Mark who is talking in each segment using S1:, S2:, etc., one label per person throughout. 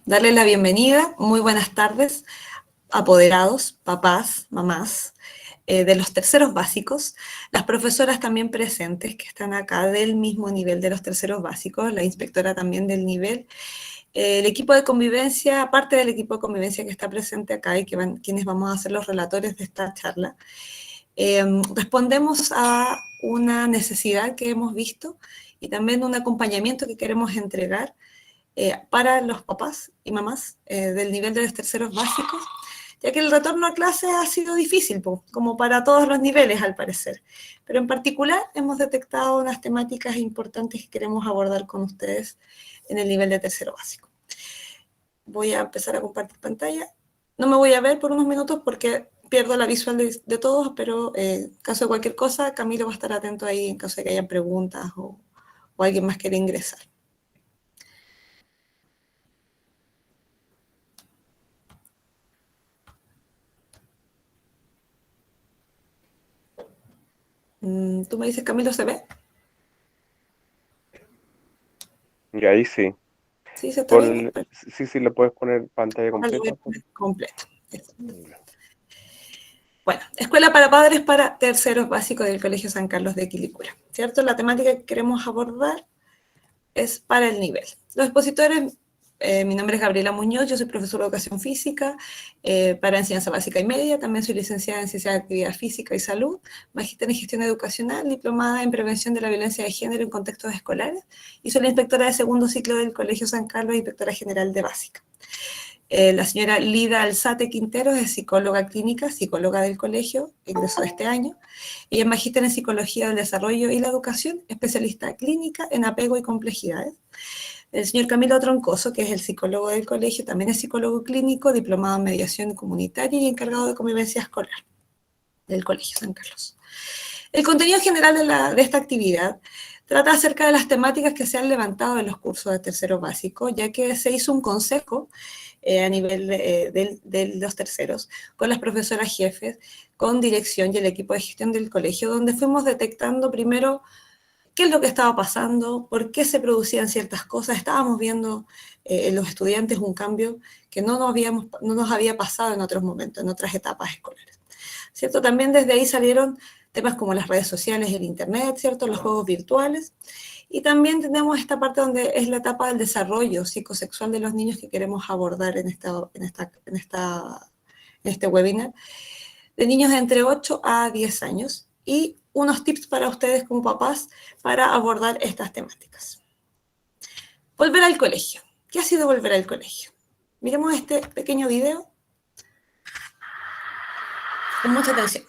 S1: darles la bienvenida. Muy buenas tardes, apoderados, papás, mamás, de los terceros básicos, las profesoras también presentes que están acá del mismo nivel de los terceros básicos, la inspectora también del nivel, el equipo de convivencia, aparte del equipo de convivencia que está presente acá y quienes vamos a ser los relatores de esta charla. Respondemos a una necesidad que hemos visto y también un acompañamiento que queremos entregar para los papás y mamás del nivel de los terceros básicos, ya que el retorno a clase ha sido difícil, como para todos los niveles al parecer. Pero en particular hemos detectado unas temáticas importantes que queremos abordar con ustedes en el nivel de tercero básico. Voy a empezar a compartir pantalla. No me voy a ver por unos minutos porque pierdo la visual de todos, pero en caso de cualquier cosa, Camilo va a estar atento ahí en caso de que haya preguntas o alguien más quiera ingresar. ¿Tú me dices, Camilo, se ve?
S2: Y ahí sí.
S1: Sí, se está viendo.
S2: Sí, le puedes poner pantalla
S1: Ahora lo voy a
S2: completa.
S1: poner completo. Bueno, Escuela para Padres para Terceros Básicos del Colegio San Carlos de Quilicura, ¿cierto? La temática que queremos abordar es para el nivel. Los expositores, mi nombre es Gabriela Muñoz, yo soy profesora de Educación Física para Enseñanza Básica y Media, también soy licenciada en Ciencias de Actividad Física y Salud, magíster en Gestión Educacional, diplomada en Prevención de la Violencia de Género en Contextos Escolares, y soy la inspectora de segundo ciclo del Colegio San Carlos, inspectora general de Básica. La señora Lida Alzate Quinteros es psicóloga clínica, psicóloga del colegio, ingresó este año. Ella es magíster en Psicología del Desarrollo y la Educación, especialista clínica en apego y complejidades. El señor Camilo Troncoso, que es el psicólogo del colegio, también es psicólogo clínico, diplomado en mediación comunitaria y encargado de convivencia escolar del Colegio San Carlos. El contenido general de esta actividad trata acerca de las temáticas que se han levantado en los cursos de tercero básico, ya que se hizo un consejo a nivel de los terceros, con las profesoras jefes, con dirección y el equipo de gestión del colegio, donde fuimos detectando primero qué es lo que estaba pasando, por qué se producían ciertas cosas. Estábamos viendo en los estudiantes un cambio que no nos había pasado en otros momentos, en otras etapas escolares. ¿Cierto? También desde ahí salieron temas como las redes sociales, el internet, ¿cierto? Los juegos virtuales. Y también tenemos esta parte donde es la etapa del desarrollo psicosexual de los niños que queremos abordar en este webinar, de niños de entre 8 a 10 años, y unos tips para ustedes como papás para abordar estas temáticas. Volver al colegio. ¿Qué ha sido volver al colegio? Miremos este pequeño video con mucha atención.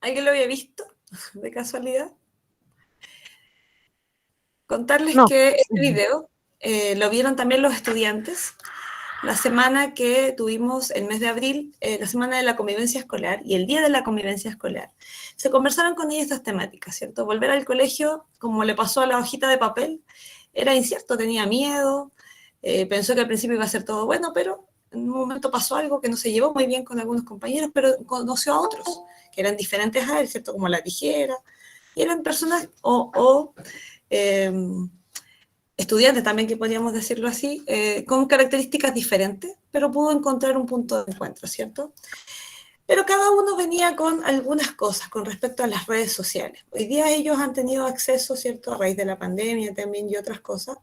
S1: ¿Alguien lo había visto de casualidad? Contarles que este video lo vieron también los estudiantes la semana que tuvimos el mes de abril, la semana de la convivencia escolar y el día de la convivencia escolar. Se conversaron con ellos estas temáticas, ¿cierto? Volver al colegio, como le pasó a la hojita de papel, era incierto, tenía miedo, pensó que al principio iba a ser todo bueno, pero en un momento pasó algo que no se llevó muy bien con algunos compañeros, pero conoció a otros que eran diferentes a él, ¿cierto? Como la tijera, y eran personas eh, estudiantes también, que podríamos decirlo así, con características diferentes, pero pudo encontrar un punto de encuentro, ¿cierto? Pero cada uno venía con algunas cosas con respecto a las redes sociales. Hoy día ellos han tenido acceso, ¿cierto?, a raíz de la pandemia también y otras cosas,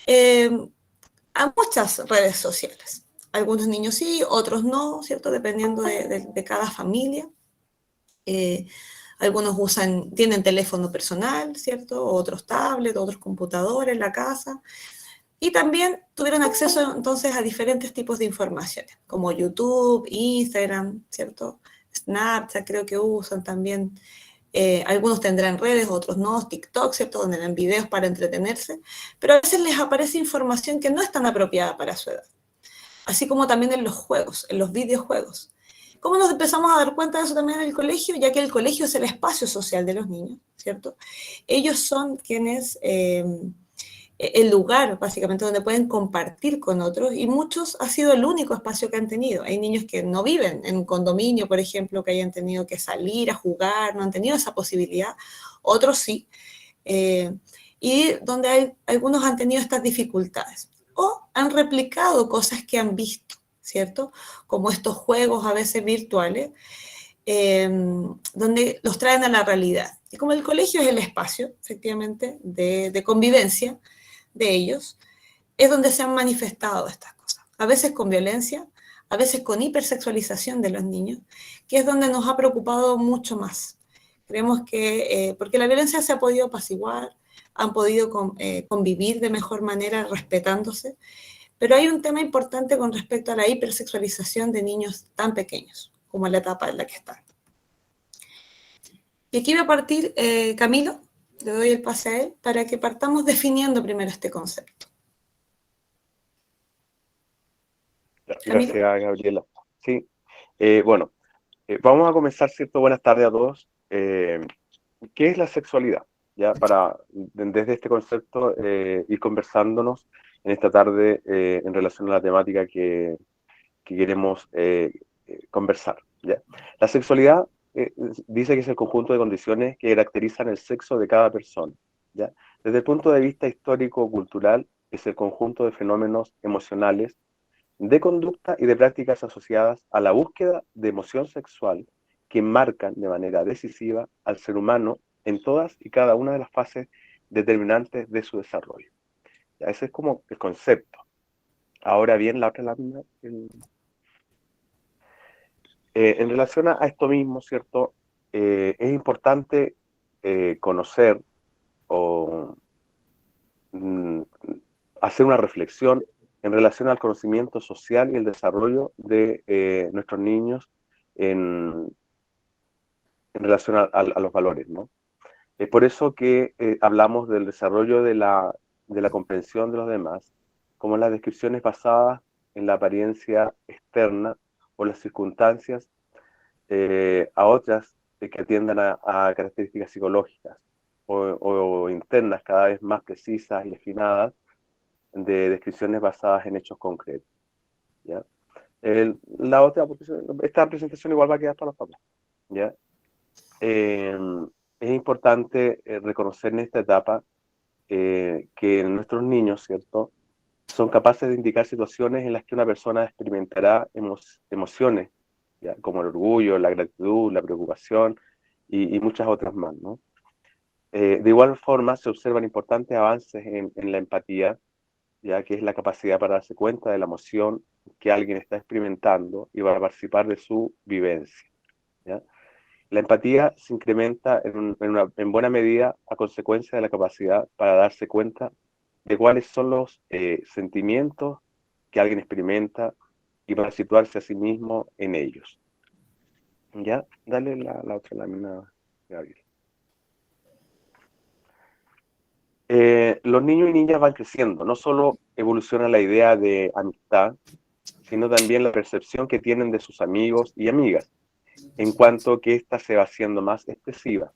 S1: a muchas redes sociales. Algunos niños sí, otros no, ¿cierto? Dependiendo de cada familia. Algunos tienen teléfono personal, ¿cierto? Otros tablets, otros computadores en la casa. Y también tuvieron acceso entonces a diferentes tipos de informaciones, como YouTube, Instagram, ¿cierto? Snapchat creo que usan también. Algunos tendrán redes, otros no, TikTok, ¿cierto? Donde ven videos para entretenerse, pero a veces les aparece información que no es tan apropiada para su edad. Así como también en los juegos, en los videojuegos. ¿Cómo nos empezamos a dar cuenta de eso también en el colegio? Ya que el colegio es el espacio social de los niños, ¿cierto? Ellos son quienes, el lugar básicamente donde pueden compartir con otros y muchos ha sido el único espacio que han tenido. Hay niños que no viven en un condominio, por ejemplo, que hayan tenido que salir a jugar, no han tenido esa posibilidad, otros sí. Y donde algunos han tenido estas dificultades o han replicado cosas que han visto, ¿cierto? Como estos juegos a veces virtuales, donde los traen a la realidad. Y como el colegio es el espacio, efectivamente, de convivencia de ellos, es donde se han manifestado estas cosas. A veces con violencia, a veces con hipersexualización de los niños, que es donde nos ha preocupado mucho más. Creemos que, porque la violencia se ha podido apaciguar, han podido convivir de mejor manera respetándose, pero hay un tema importante con respecto a la hipersexualización de niños tan pequeños, como la etapa en la que están. Y aquí va a partir Camilo, le doy el pase a él, para que partamos definiendo primero este concepto.
S2: Gracias,
S1: Camilo.
S2: Gabriela. Sí, bueno, vamos a comenzar, ¿cierto? Buenas tardes a todos. ¿Qué es la sexualidad? Ya para, desde este concepto, ir conversándonos en esta tarde en relación a la temática que queremos conversar, ¿ya? La sexualidad dice que es el conjunto de condiciones que caracterizan el sexo de cada persona, ¿ya? Desde el punto de vista histórico-cultural, es el conjunto de fenómenos emocionales, de conducta y de prácticas asociadas a la búsqueda de emoción sexual que marcan de manera decisiva al ser humano en todas y cada una de las fases determinantes de su desarrollo. ¿Ya? Ese es como el concepto. Ahora bien, la otra lámina, en relación a esto mismo, ¿cierto? Es importante conocer o mm, hacer una reflexión en relación al conocimiento social y el desarrollo de nuestros niños en, en relación a los valores, ¿no? Es por eso que hablamos del desarrollo de la comprensión de los demás, como las descripciones basadas en la apariencia externa o las circunstancias a otras que atiendan a características psicológicas o internas cada vez más precisas y afinadas de descripciones basadas en hechos concretos, ¿ya? La otra, esta presentación igual va a quedar para los papás, ¿ya? Eh, es importante reconocer en esta etapa que nuestros niños, ¿cierto?, son capaces de indicar situaciones en las que una persona experimentará emociones, ¿ya?, como el orgullo, la gratitud, la preocupación y muchas otras más, ¿no? De igual forma, se observan importantes avances en la empatía, ya que es la capacidad para darse cuenta de la emoción que alguien está experimentando y para participar de su vivencia, ¿ya? La empatía se incrementa en buena medida a consecuencia de la capacidad para darse cuenta de cuáles son los sentimientos que alguien experimenta y para situarse a sí mismo en ellos. ¿Ya? Dale la otra lámina, Gabriel. Los niños y niñas van creciendo, no solo evoluciona la idea de amistad, sino también la percepción que tienen de sus amigos y amigas, en cuanto que ésta se va haciendo más expresiva,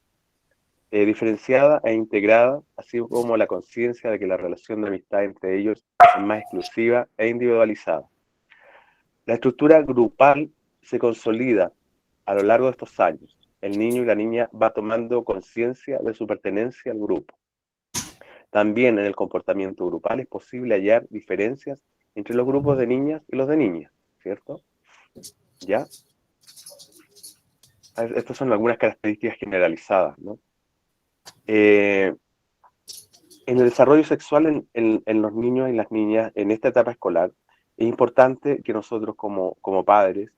S2: diferenciada e integrada, así como la conciencia de que la relación de amistad entre ellos es más exclusiva e individualizada. La estructura grupal se consolida a lo largo de estos años. El niño y la niña va tomando conciencia de su pertenencia al grupo. También en el comportamiento grupal es posible hallar diferencias entre los grupos de niñas y los de niñas, ¿cierto? ¿Ya? Estas son algunas características generalizadas, ¿no? En el desarrollo sexual en los niños y las niñas en esta etapa escolar, es importante que nosotros como padres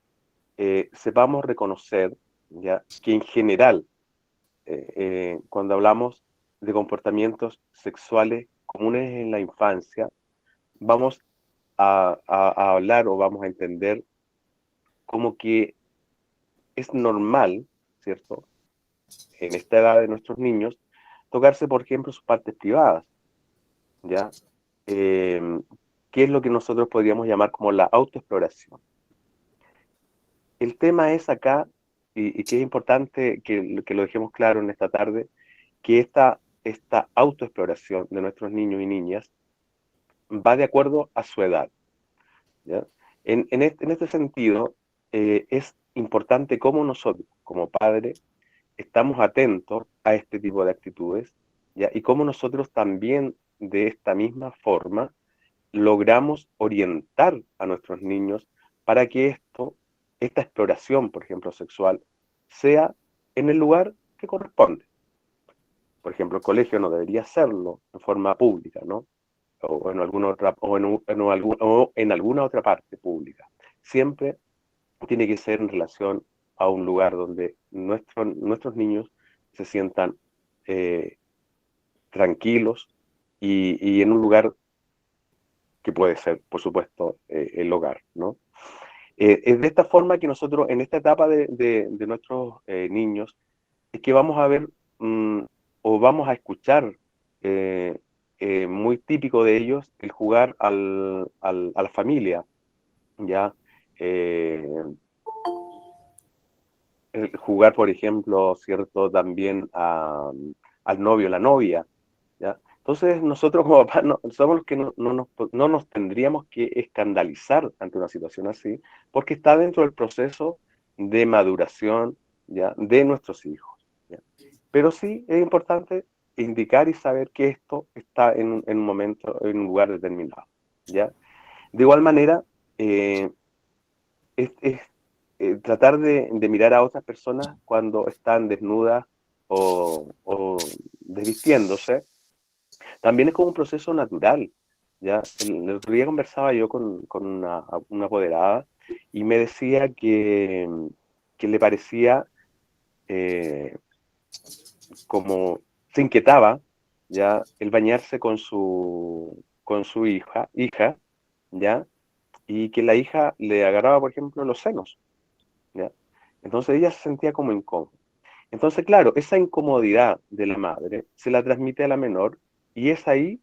S2: sepamos reconocer, ¿ya?, que en general, cuando hablamos de comportamientos sexuales comunes en la infancia, vamos a hablar o vamos a entender como que es normal, ¿cierto?, en esta edad de nuestros niños, tocarse, por ejemplo, sus partes privadas, ¿ya? Eh, ¿Qué es lo que nosotros podríamos llamar como la autoexploración? El tema es acá, y que es importante que lo dejemos claro en esta tarde, que esta autoexploración de nuestros niños y niñas va de acuerdo a su edad, ¿ya? En este sentido, es importante cómo nosotros, como padres, estamos atentos a este tipo de actitudes, ¿ya? Y cómo nosotros también, de esta misma forma, logramos orientar a nuestros niños para que esta exploración, por ejemplo, sexual, sea en el lugar que corresponde. Por ejemplo, el colegio no debería hacerlo en forma pública, ¿no? O en alguna otra, o en alguna otra parte pública. Siempre tiene que ser en relación a un lugar donde nuestros niños se sientan eh, tranquilos y en un lugar que puede ser, por supuesto, el hogar, ¿no? Es de esta forma que nosotros, en esta etapa de nuestros niños, es que vamos a ver o vamos a escuchar, eh, muy típico de ellos, el jugar a la familia, ¿ya? Eh, el jugar, por ejemplo, ¿cierto? También al novio, la novia, ¿ya? Entonces, nosotros como papás somos los que no nos tendríamos que escandalizar ante una situación así, porque está dentro del proceso de maduración, ¿ya?, de nuestros hijos, ¿ya? Pero sí es importante indicar y saber que esto está en un momento, en un lugar determinado, ¿ya? De igual manera, es tratar de mirar a otras personas cuando están desnudas o desvistiéndose, también es como un proceso natural, ¿ya? El otro día conversaba yo con una apoderada y me decía que le parecía eh, como se inquietaba, ¿ya?, el bañarse con su hija, ¿ya? Y que la hija le agarraba, por ejemplo, los senos, ¿ya? Entonces ella se sentía como incómoda. Entonces, claro, esa incomodidad de la madre se la transmite a la menor y es ahí,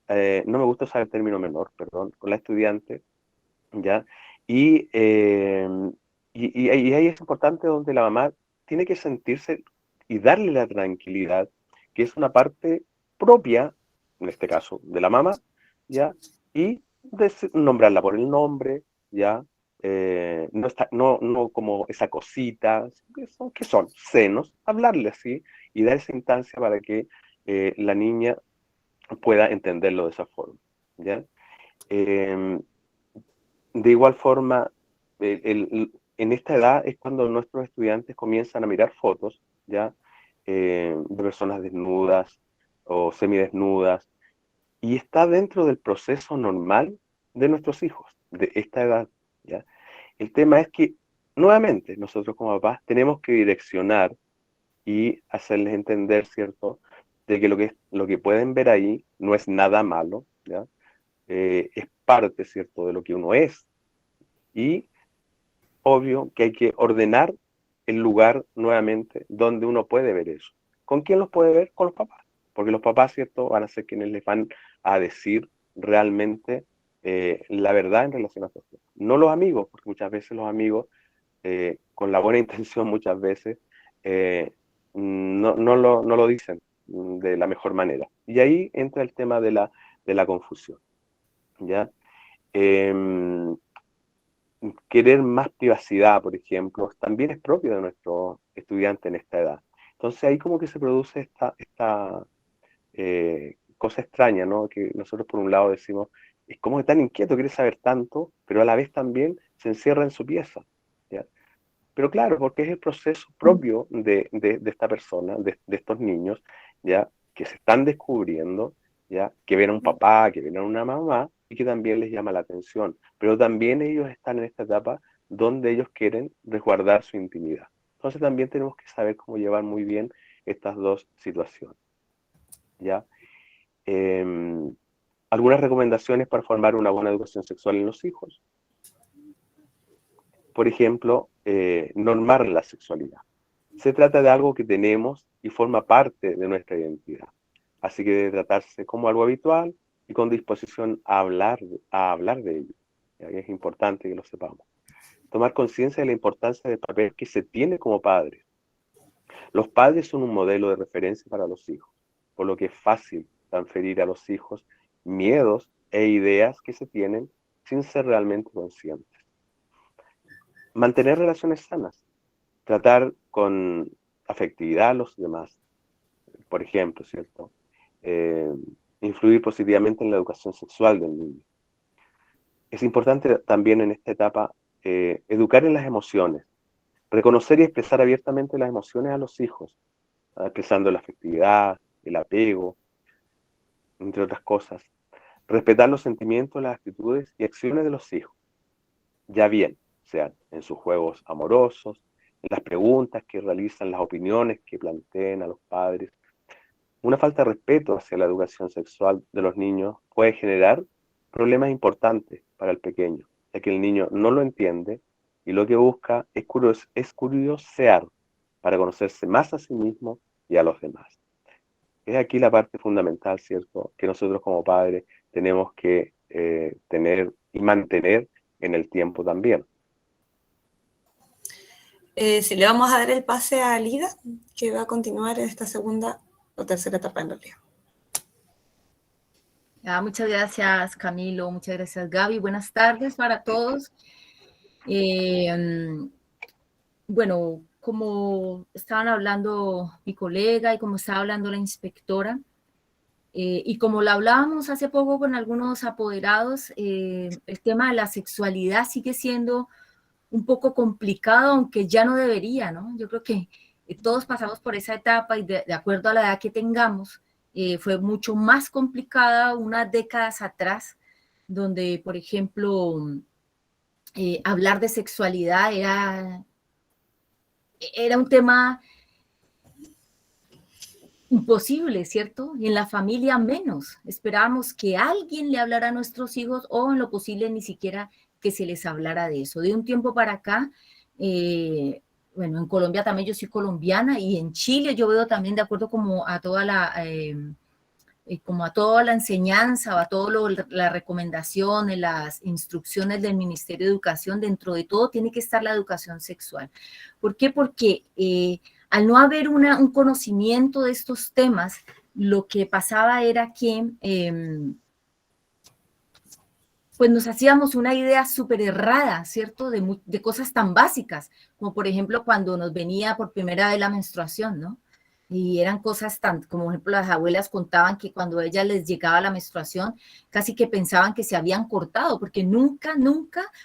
S2: no me gusta usar el término menor, perdón, con la estudiante, ¿ya? Y, eh, y ahí es importante donde la mamá tiene que sentirse y darle la tranquilidad, que es una parte propia, en este caso, de la mamá, ¿ya? Y nombrarla por el nombre, ¿ya? No como esa cosita, que son senos, hablarle así y dar esa instancia para que la niña pueda entenderlo de esa forma, ¿ya? Eh, de igual forma, en esta edad es cuando nuestros estudiantes comienzan a mirar fotos, ¿ya? De personas desnudas o semidesnudas, y está dentro del proceso normal de nuestros hijos, de esta edad, ¿ya? El tema es que, nuevamente, nosotros como papás tenemos que direccionar y hacerles entender, ¿cierto?, de que lo que pueden ver ahí no es nada malo, ¿ya? Es parte, ¿cierto?, de lo que uno es. Y obvio que hay que ordenar el lugar nuevamente donde uno puede ver eso. ¿Con quién los puede ver? Con los papás. Porque los papás, ¿cierto?, van a ser quienes les van a decir realmente la verdad en relación a estos temas. No los amigos, porque muchas veces los amigos, con la buena intención muchas veces, eh, no lo dicen de la mejor manera. Y ahí entra el tema de la confusión, ¿ya? Em, Querer más privacidad, por ejemplo, también es propio de nuestros estudiantes en esta edad. Entonces ahí como que se produce esta cosa extraña, ¿no? Que nosotros por un lado decimos, es como que tan inquieto, quiere saber tanto, pero a la vez también se encierra en su pieza, ¿ya? Pero claro, porque es el proceso propio de esta persona, de estos niños, ¿ya?, que se están descubriendo, ¿ya?, que ven a un papá, que ven a una mamá, y que también les llama la atención, pero también ellos están en esta etapa donde ellos quieren resguardar su intimidad. Entonces también tenemos que saber cómo llevar muy bien estas dos situaciones, ¿ya? Algunas recomendaciones para formar una buena educación sexual en los hijos. Por ejemplo, normar la sexualidad. Se trata de algo que tenemos y forma parte de nuestra identidad. Así que debe tratarse como algo habitual y con disposición a hablar de ello. ¿Ya? Es importante que lo sepamos. Tomar conciencia de la importancia del papel que se tiene como padres. Los padres son un modelo de referencia para los hijos, por lo que es fácil transferir a los hijos miedos e ideas que se tienen sin ser realmente conscientes. Mantener relaciones sanas, tratar con afectividad a los demás, por ejemplo, ¿cierto? Influir positivamente en la educación sexual del niño. Es importante también en esta etapa educar en las emociones, reconocer y expresar abiertamente las emociones a los hijos, expresando la afectividad, el apego, entre otras cosas. Respetar los sentimientos, las actitudes y acciones de los hijos, ya bien, sean en sus juegos amorosos, en las preguntas que realizan, las opiniones que planteen a los padres. Una falta de respeto hacia la educación sexual de los niños puede generar problemas importantes para el pequeño, ya que el niño no lo entiende y lo que busca es curiosear para conocerse más a sí mismo y a los demás. Es aquí la parte fundamental, ¿cierto?, que nosotros como padres tenemos que tener y mantener en el tiempo también.
S1: Si le vamos a dar el pase a Lida, que va a continuar en esta segunda o tercera etapa en realidad.
S3: Muchas gracias, Camilo. Muchas gracias, Gaby. Buenas tardes para todos. Bueno, como estaban hablando mi colega y como estaba hablando la inspectora, y como lo hablábamos hace poco con algunos apoderados, el tema de la sexualidad sigue siendo un poco complicado, aunque ya no debería, ¿no? Yo creo que todos pasamos por esa etapa y de acuerdo a la edad que tengamos, fue mucho más complicada unas décadas atrás, donde, por ejemplo, hablar de sexualidad era un tema imposible, ¿cierto? Y en la familia menos. Esperábamos que alguien le hablara a nuestros hijos o en lo posible ni siquiera que se les hablara de eso. De un tiempo para acá, bueno, en Colombia también, yo soy colombiana, y en Chile yo veo también, de acuerdo como a toda la enseñanza o a todas las recomendaciones, las instrucciones del Ministerio de Educación, dentro de todo tiene que estar la educación sexual. ¿Por qué? Porque al no haber un conocimiento de estos temas, lo que pasaba era que pues nos hacíamos una idea súper errada, ¿cierto? De cosas tan básicas, como por ejemplo cuando nos venía por primera vez la menstruación, ¿no? Y eran cosas tan, como por ejemplo las abuelas contaban que cuando a ellas les llegaba la menstruación, casi que pensaban que se habían cortado, porque nunca,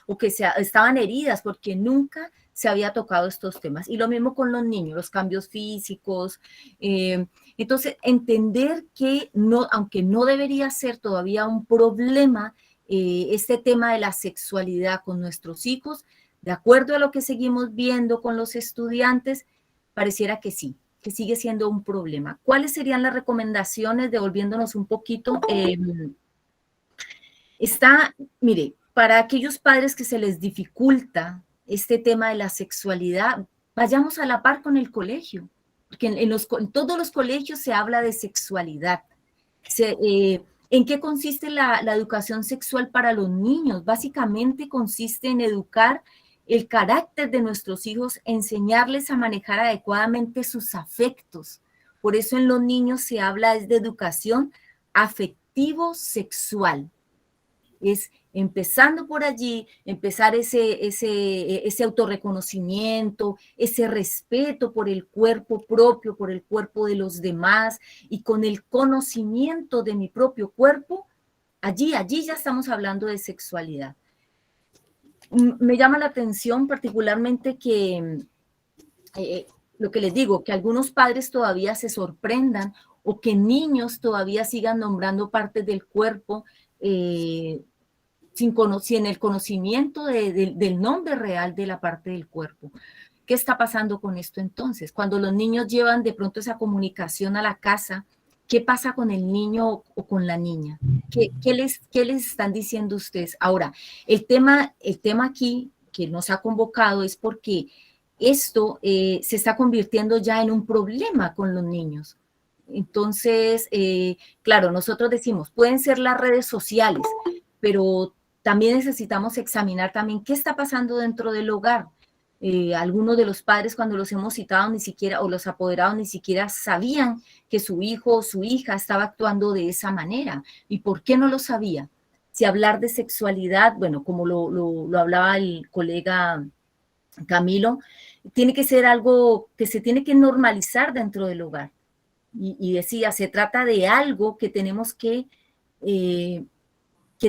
S3: o que estaban heridas, porque nunca se había tocado estos temas. Y lo mismo con los niños, los cambios físicos. Entonces, entender que no, aunque no debería ser todavía un problema, este tema de la sexualidad con nuestros hijos, de acuerdo a lo que seguimos viendo con los estudiantes, pareciera que sí, que sigue siendo un problema. ¿Cuáles serían las recomendaciones, devolviéndonos un poquito? Mire, para aquellos padres que se les dificulta este tema de la sexualidad, vayamos a la par con el colegio, porque en todos los colegios se habla de sexualidad. ¿En qué consiste la educación sexual para los niños? Básicamente consiste en educar el carácter de nuestros hijos, enseñarles a manejar adecuadamente sus afectos. Por eso en los niños se habla de educación afectivo-sexual. Es empezando por allí, empezar ese autorreconocimiento, ese respeto por el cuerpo propio, por el cuerpo de los demás, y con el conocimiento de mi propio cuerpo, allí ya estamos hablando de sexualidad. Me llama la atención particularmente que, lo que les digo, que algunos padres todavía se sorprendan o que niños todavía sigan nombrando partes del cuerpo sin el conocimiento del nombre real de la parte del cuerpo. ¿Qué está pasando con esto entonces? Cuando los niños llevan de pronto esa comunicación a la casa, ¿qué pasa con el niño o con la niña? ¿Qué les están diciendo ustedes? Ahora, el tema aquí que nos ha convocado es porque esto se está convirtiendo ya en un problema con los niños. Entonces, claro, nosotros decimos, pueden ser las redes sociales, pero también necesitamos examinar también qué está pasando dentro del hogar. Algunos de los padres cuando los hemos citado ni siquiera, o los apoderados ni siquiera sabían que su hijo o su hija estaba actuando de esa manera. ¿Y por qué no lo sabía? Si hablar de sexualidad, bueno, como lo hablaba el colega Camilo, tiene que ser algo que se tiene que normalizar dentro del hogar. Y decía, se trata de algo que tenemos que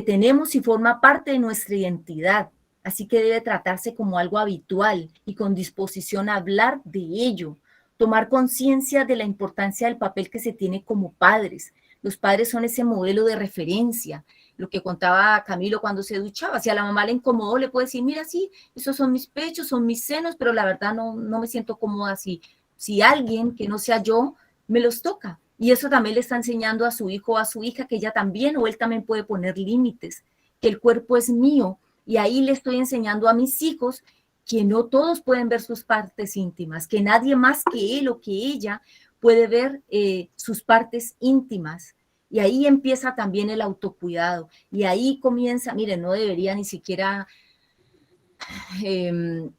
S3: tenemos y forma parte de nuestra identidad. Así que debe tratarse como algo habitual y con disposición a hablar de ello, tomar conciencia de la importancia del papel que se tiene como padres. Los padres son ese modelo de referencia, lo que contaba Camilo cuando se duchaba. Si a la mamá le incomodó, le puede decir, mira, sí, esos son mis pechos, son mis senos, pero la verdad no me siento cómoda así. Si alguien que no sea yo me los toca. Y eso también le está enseñando a su hijo o a su hija que ella también o él también puede poner límites, que el cuerpo es mío. Y ahí le estoy enseñando a mis hijos que no todos pueden ver sus partes íntimas, que nadie más que él o que ella puede ver sus partes íntimas. Y ahí empieza también el autocuidado. Y ahí comienza, miren, no debería ni siquiera,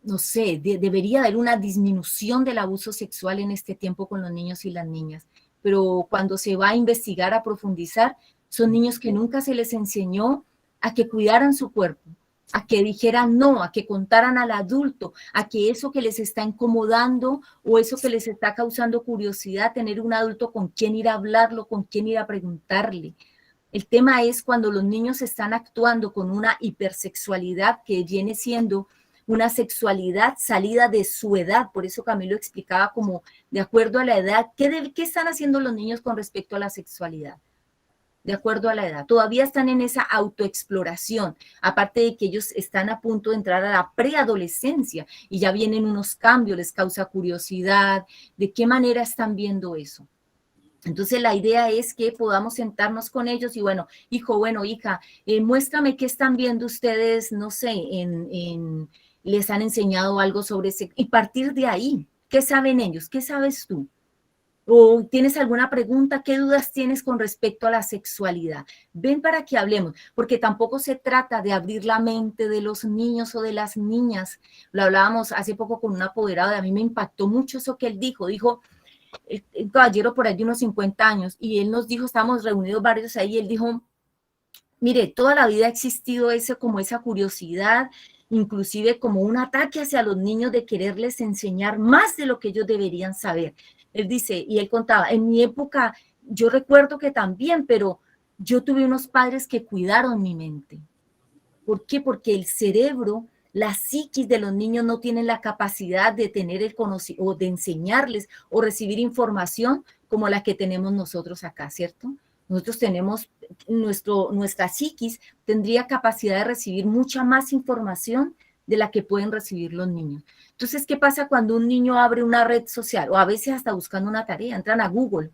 S3: no sé, debería haber una disminución del abuso sexual en este tiempo con los niños y las niñas. Pero cuando se va a investigar, a profundizar, son niños que nunca se les enseñó a que cuidaran su cuerpo, a que dijeran no, a que contaran al adulto, a que eso que les está incomodando o eso que les está causando curiosidad, tener un adulto con quien ir a hablarlo, con quien ir a preguntarle. El tema es cuando los niños están actuando con una hipersexualidad que viene siendo una sexualidad salida de su edad. Por eso Camilo explicaba como de acuerdo a la edad, ¿qué están haciendo los niños con respecto a la sexualidad? De acuerdo a la edad. Todavía están en esa autoexploración, aparte de que ellos están a punto de entrar a la preadolescencia y ya vienen unos cambios, les causa curiosidad, ¿de qué manera están viendo eso? Entonces la idea es que podamos sentarnos con ellos y bueno, hijo, bueno, hija, muéstrame qué están viendo ustedes, no sé, les han enseñado algo sobre sexo y partir de ahí, ¿qué saben ellos? ¿Qué sabes tú? ¿O tienes alguna pregunta? ¿Qué dudas tienes con respecto a la sexualidad? Ven para que hablemos, porque tampoco se trata de abrir la mente de los niños o de las niñas. Lo hablábamos hace poco con un apoderado, a mí me impactó mucho eso que él dijo, el caballero por ahí de unos 50 años, y él nos dijo, estábamos reunidos varios ahí, y él dijo, mire, toda la vida ha existido como esa curiosidad, inclusive como un ataque hacia los niños de quererles enseñar más de lo que ellos deberían saber. Él dice, y él contaba, en mi época, yo recuerdo que también, pero yo tuve unos padres que cuidaron mi mente. ¿Por qué? Porque el cerebro, la psiquis de los niños no tienen la capacidad de tener el conocimiento o de enseñarles o recibir información como la que tenemos nosotros acá, ¿cierto? Nosotros tenemos, nuestra psiquis tendría capacidad de recibir mucha más información de la que pueden recibir los niños. Entonces, ¿qué pasa cuando un niño abre una red social o a veces hasta buscando una tarea? Entran a Google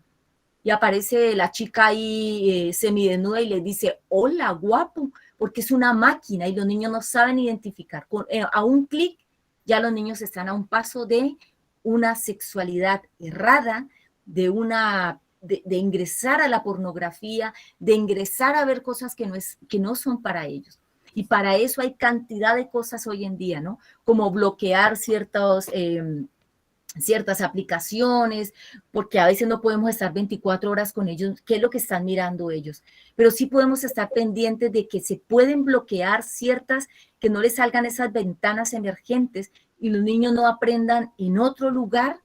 S3: y aparece la chica ahí semidesnuda y le dice, hola, guapo, porque es una máquina y los niños no saben identificar. A un clic ya los niños están a un paso de una sexualidad errada, de ingresar a la pornografía, de ingresar a ver cosas que no son para ellos. Y para eso hay cantidad de cosas hoy en día, ¿no? Como bloquear ciertas aplicaciones, porque a veces no podemos estar 24 horas con ellos, qué es lo que están mirando ellos, pero sí podemos estar pendientes de que se pueden bloquear ciertas, que no les salgan esas ventanas emergentes y los niños no aprendan en otro lugar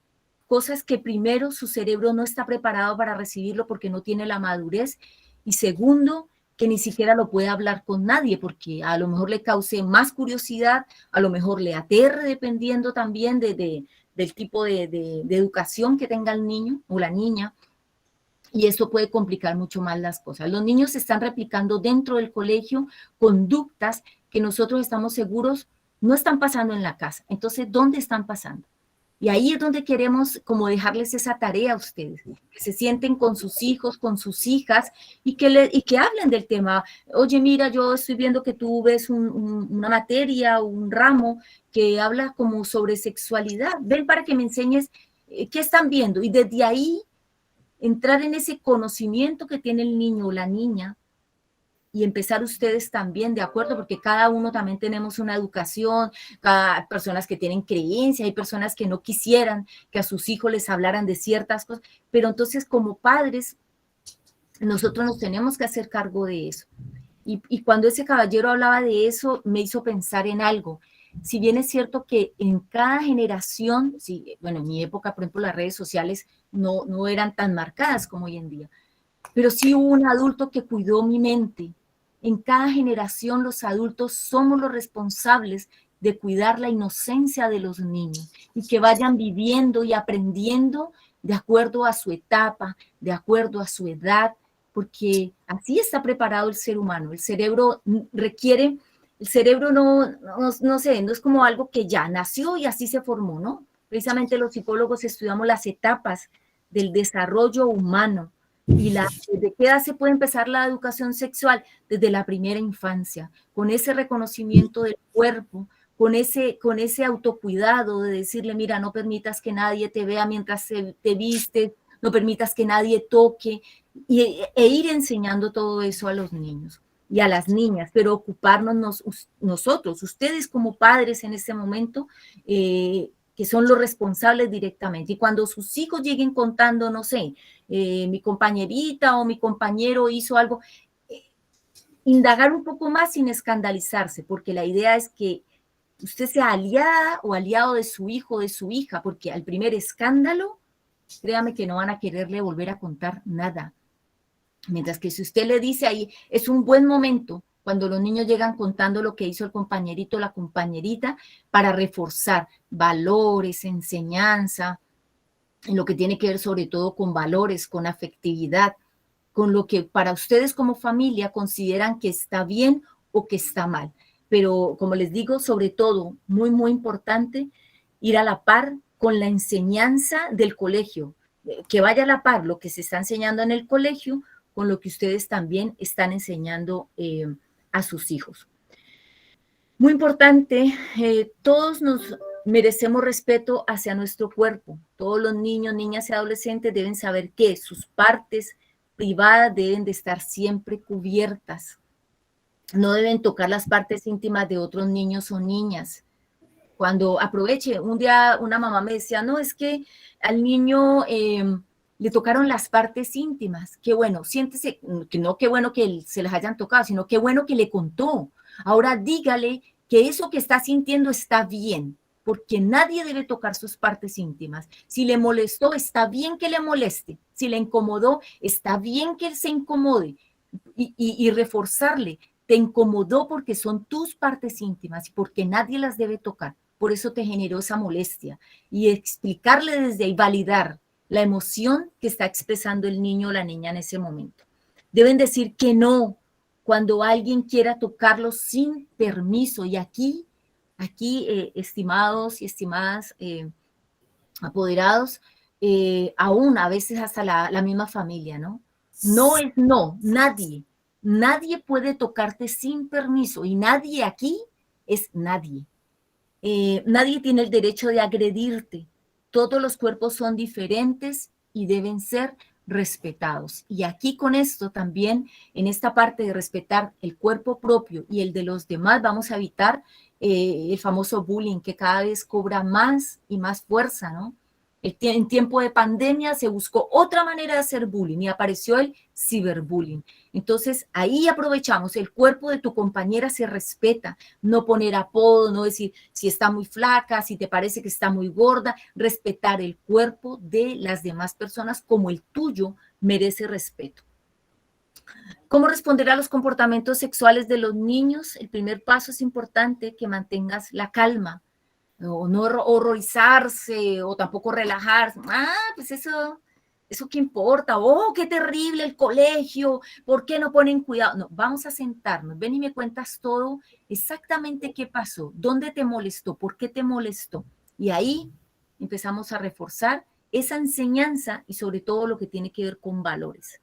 S3: cosas que primero su cerebro no está preparado para recibirlo porque no tiene la madurez y segundo, que ni siquiera lo puede hablar con nadie porque a lo mejor le cause más curiosidad, a lo mejor le aterre dependiendo también del tipo de educación que tenga el niño o la niña. Y eso puede complicar mucho más las cosas. Los niños están replicando dentro del colegio conductas que nosotros estamos seguros no están pasando en la casa. Entonces, ¿dónde están pasando? Y ahí es donde queremos como dejarles esa tarea a ustedes, que se sienten con sus hijos, con sus hijas y que hablen del tema. Oye, mira, yo estoy viendo que tú ves una materia, un ramo que habla como sobre sexualidad. Ven para que me enseñes qué están viendo. Y desde ahí entrar en ese conocimiento que tiene el niño o la niña y empezar ustedes también, ¿de acuerdo? Porque cada uno también tenemos una educación, cada personas que tienen creencia, hay personas que no quisieran que a sus hijos les hablaran de ciertas cosas, pero entonces como padres, nosotros nos tenemos que hacer cargo de eso. Y cuando ese caballero hablaba de eso, me hizo pensar en algo. Si bien es cierto que en cada generación, sí, bueno, en mi época, por ejemplo, las redes sociales no eran tan marcadas como hoy en día, pero sí hubo un adulto que cuidó mi mente. En cada generación los adultos somos los responsables de cuidar la inocencia de los niños y que vayan viviendo y aprendiendo de acuerdo a su etapa, de acuerdo a su edad, porque así está preparado el ser humano. El cerebro requiere, el cerebro no sé, no es como algo que ya nació y así se formó, ¿no? Precisamente los psicólogos estudiamos las etapas del desarrollo humano. ¿Y desde qué edad se puede empezar la educación sexual? Desde la primera infancia, con ese reconocimiento del cuerpo, con ese autocuidado de decirle, mira, no permitas que nadie te vea mientras te vistes, no permitas que nadie toque, e ir enseñando todo eso a los niños y a las niñas, pero ocuparnos nosotros, ustedes como padres en este momento, que son los responsables directamente. Y cuando sus hijos lleguen contando, no sé, mi compañerita o mi compañero hizo algo, indagar un poco más sin escandalizarse, porque la idea es que usted sea aliada o aliado de su hijo o de su hija, porque al primer escándalo, créame que no van a quererle volver a contar nada. Mientras que si usted le dice ahí, es un buen momento cuando los niños llegan contando lo que hizo el compañerito o la compañerita para reforzar valores, enseñanza, en lo que tiene que ver sobre todo con valores, con afectividad, con lo que para ustedes como familia consideran que está bien o que está mal. Pero como les digo, sobre todo, muy, muy importante, ir a la par con la enseñanza del colegio, que vaya a la par lo que se está enseñando en el colegio con lo que ustedes también están enseñando a sus hijos. Muy importante, todos nos merecemos respeto hacia nuestro cuerpo. Todos los niños, niñas y adolescentes deben saber que sus partes privadas deben de estar siempre cubiertas. No deben tocar las partes íntimas de otros niños o niñas. Cuando aproveche, un día una mamá me decía, no, es que al niño le tocaron las partes íntimas. Qué bueno, siéntese, que no qué bueno que se las hayan tocado, sino qué bueno que le contó. Ahora dígale que eso que está sintiendo está bien, porque nadie debe tocar sus partes íntimas. Si le molestó, está bien que le moleste. Si le incomodó, está bien que él se incomode. Y reforzarle, te incomodó porque son tus partes íntimas y porque nadie las debe tocar. Por eso te generó esa molestia. Y explicarle desde ahí, validar la emoción que está expresando el niño o la niña en ese momento. Deben decir que no cuando alguien quiera tocarlos sin permiso. Y aquí estimados y estimadas apoderados, aún a veces hasta la misma familia, ¿no? No es no, nadie puede tocarte sin permiso y nadie aquí es nadie. Nadie tiene el derecho de agredirte. Todos los cuerpos son diferentes y deben ser respetados. Y aquí con esto también, en esta parte de respetar el cuerpo propio y el de los demás, vamos a evitar el famoso bullying que cada vez cobra más y más fuerza, ¿no? En tiempo de pandemia se buscó otra manera de hacer bullying y apareció el ciberbullying. Entonces, ahí aprovechamos, el cuerpo de tu compañera se respeta, no poner apodo, no decir si está muy flaca, si te parece que está muy gorda, respetar el cuerpo de las demás personas como el tuyo merece respeto. ¿Cómo responder a los comportamientos sexuales de los niños? El primer paso es importante que mantengas la calma. O no horrorizarse o tampoco relajarse. Pues eso ¿eso qué importa? Oh, qué terrible el colegio, ¿por qué no ponen cuidado? No, vamos a sentarnos, ven y me cuentas todo, exactamente qué pasó, dónde te molestó, por qué te molestó. Y ahí empezamos a reforzar esa enseñanza y sobre todo lo que tiene que ver con valores.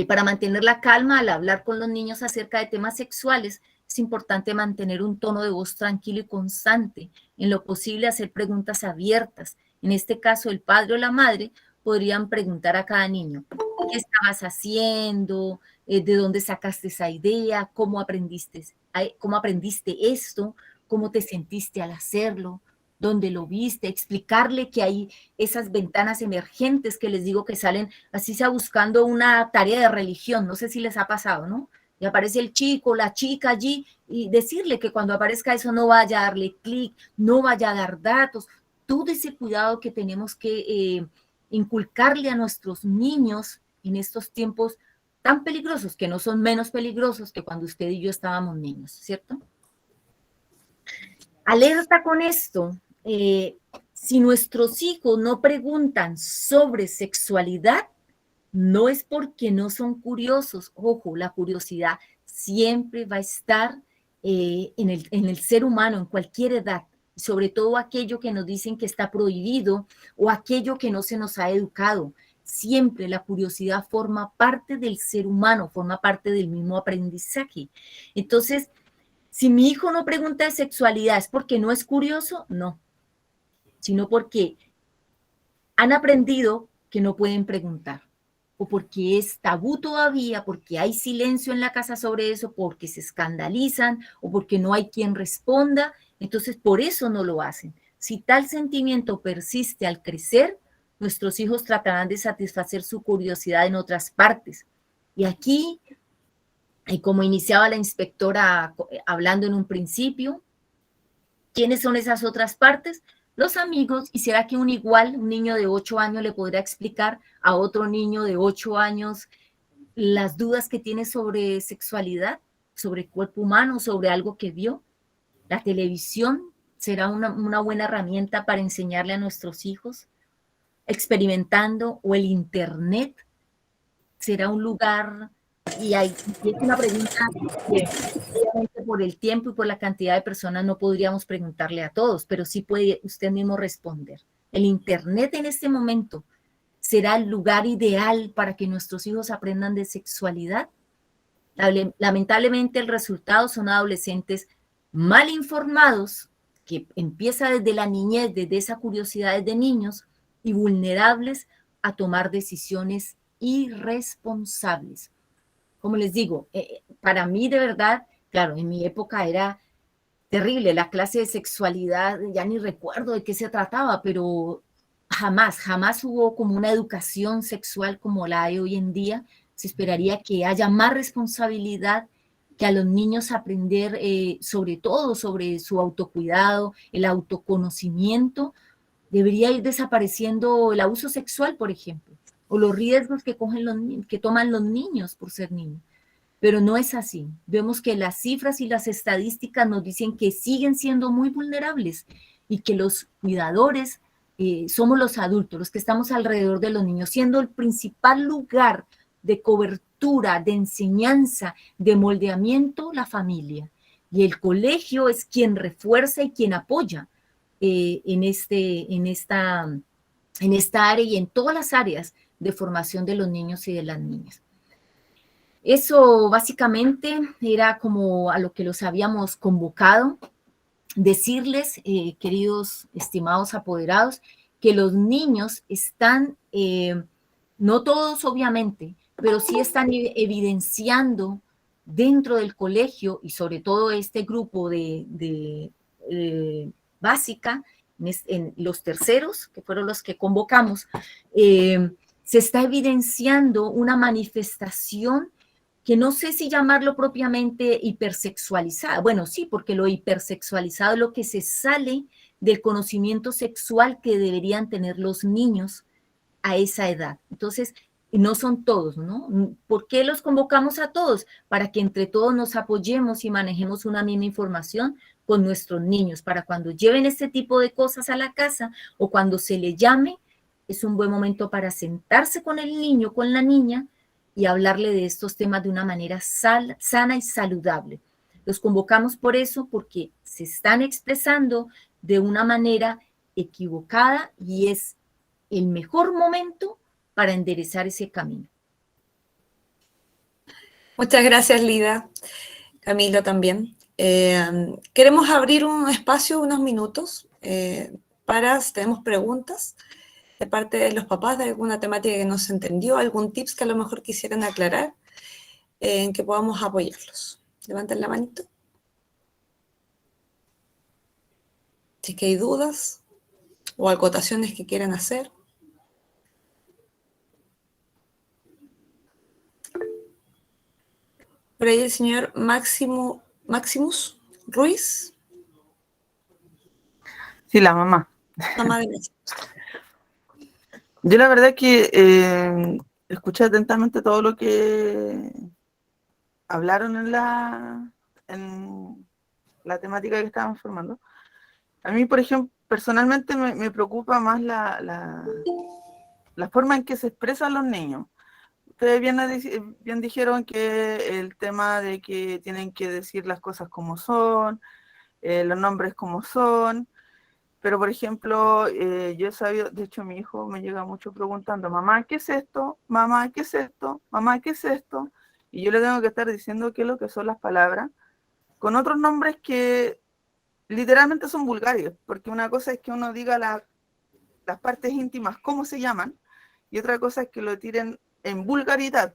S3: Para mantener la calma al hablar con los niños acerca de temas sexuales, es importante mantener un tono de voz tranquilo y constante. En lo posible, hacer preguntas abiertas. En este caso, el padre o la madre podrían preguntar a cada niño, ¿qué estabas haciendo? ¿De dónde sacaste esa idea? ¿Cómo aprendiste esto? ¿Cómo te sentiste al hacerlo? ¿Dónde lo viste? Explicarle que hay esas ventanas emergentes que les digo que salen, así sea buscando una tarea de religión, no sé si les ha pasado, ¿no? Y aparece el chico, la chica allí, y decirle que cuando aparezca eso no vaya a darle clic, no vaya a dar datos, todo ese cuidado que tenemos que inculcarle a nuestros niños en estos tiempos tan peligrosos, que no son menos peligrosos que cuando usted y yo estábamos niños, ¿cierto? Alerta con esto, si nuestros hijos no preguntan sobre sexualidad, no es porque no son curiosos. Ojo, la curiosidad siempre va a estar en el ser humano, en cualquier edad, sobre todo aquello que nos dicen que está prohibido o aquello que no se nos ha educado. Siempre la curiosidad forma parte del ser humano, forma parte del mismo aprendizaje. Entonces, si mi hijo no pregunta de sexualidad, ¿es porque no es curioso? No, sino porque han aprendido que no pueden preguntar, o porque es tabú todavía, porque hay silencio en la casa sobre eso, porque se escandalizan, o porque no hay quien responda, entonces por eso no lo hacen. Si tal sentimiento persiste al crecer, nuestros hijos tratarán de satisfacer su curiosidad en otras partes. Y aquí, como iniciaba la inspectora hablando en un principio, ¿quiénes son esas otras partes? Los amigos. ¿Y será que un niño de 8 años le podrá explicar a otro niño de 8 años las dudas que tiene sobre sexualidad, sobre el cuerpo humano, sobre algo que vio? La televisión será una buena herramienta para enseñarle a nuestros hijos, experimentando, o el internet será un lugar. Y es una pregunta que obviamente por el tiempo y por la cantidad de personas no podríamos preguntarle a todos, pero sí puede usted mismo responder. ¿El internet en este momento será el lugar ideal para que nuestros hijos aprendan de sexualidad? Lamentablemente el resultado son adolescentes mal informados, que empieza desde la niñez, desde esa curiosidad de niños, y vulnerables a tomar decisiones irresponsables. Como les digo, para mí de verdad, claro, en mi época era terrible la clase de sexualidad, ya ni recuerdo de qué se trataba, pero jamás hubo como una educación sexual como la hay hoy en día. Se esperaría que haya más responsabilidad, que a los niños aprender sobre todo sobre su autocuidado, el autoconocimiento. Debería ir desapareciendo el abuso sexual, por ejemplo, o los riesgos que toman los niños por ser niños. Pero no es así. Vemos que las cifras y las estadísticas nos dicen que siguen siendo muy vulnerables y que los cuidadores somos los adultos, los que estamos alrededor de los niños, siendo el principal lugar de cobertura, de enseñanza, de moldeamiento, la familia. Y el colegio es quien refuerza y quien apoya en esta área y en todas las áreas de formación de los niños y de las niñas. Eso básicamente era como a lo que los habíamos convocado. Decirles, queridos, estimados apoderados, que los niños están, no todos obviamente, pero sí están evidenciando dentro del colegio y sobre todo este grupo de básica, en los terceros, que fueron los que convocamos, se está evidenciando una manifestación que no sé si llamarlo propiamente hipersexualizada. Bueno, sí, porque lo hipersexualizado es lo que se sale del conocimiento sexual que deberían tener los niños a esa edad. Entonces, no son todos, ¿no? ¿Por qué los convocamos a todos? Para que entre todos nos apoyemos y manejemos una misma información con nuestros niños, para cuando lleven este tipo de cosas a la casa o cuando se les llame, es un buen momento para sentarse con el niño, con la niña, y hablarle de estos temas de una manera sana y saludable. Los convocamos por eso, porque se están expresando de una manera equivocada y es el mejor momento para enderezar ese camino.
S1: Muchas gracias, Lida. Camilo también. Queremos abrir un espacio, unos minutos, para si tenemos preguntas de parte de los papás de alguna temática que no se entendió, algún tips que a lo mejor quisieran aclarar, en que podamos apoyarlos. Levanten la manito. Si es que hay dudas o acotaciones que quieran hacer. Por ahí el señor Maximus Ruiz.
S4: Sí, la mamá.
S1: Mamá de Maximus.
S4: Yo la verdad que escuché atentamente todo lo que hablaron en la temática que estaban formando. A mí, por ejemplo, personalmente me preocupa más la forma en que se expresan los niños. Ustedes bien dijeron que el tema de que tienen que decir las cosas como son, los nombres como son, pero por ejemplo, yo he sabido, de hecho mi hijo me llega mucho preguntando, mamá, ¿qué es esto? Mamá, ¿qué es esto? Mamá, ¿qué es esto? Y yo le tengo que estar diciendo qué es lo que son las palabras, con otros nombres que literalmente son vulgares, porque una cosa es que uno diga las partes íntimas, cómo se llaman, y otra cosa es que lo tiren en vulgaridad.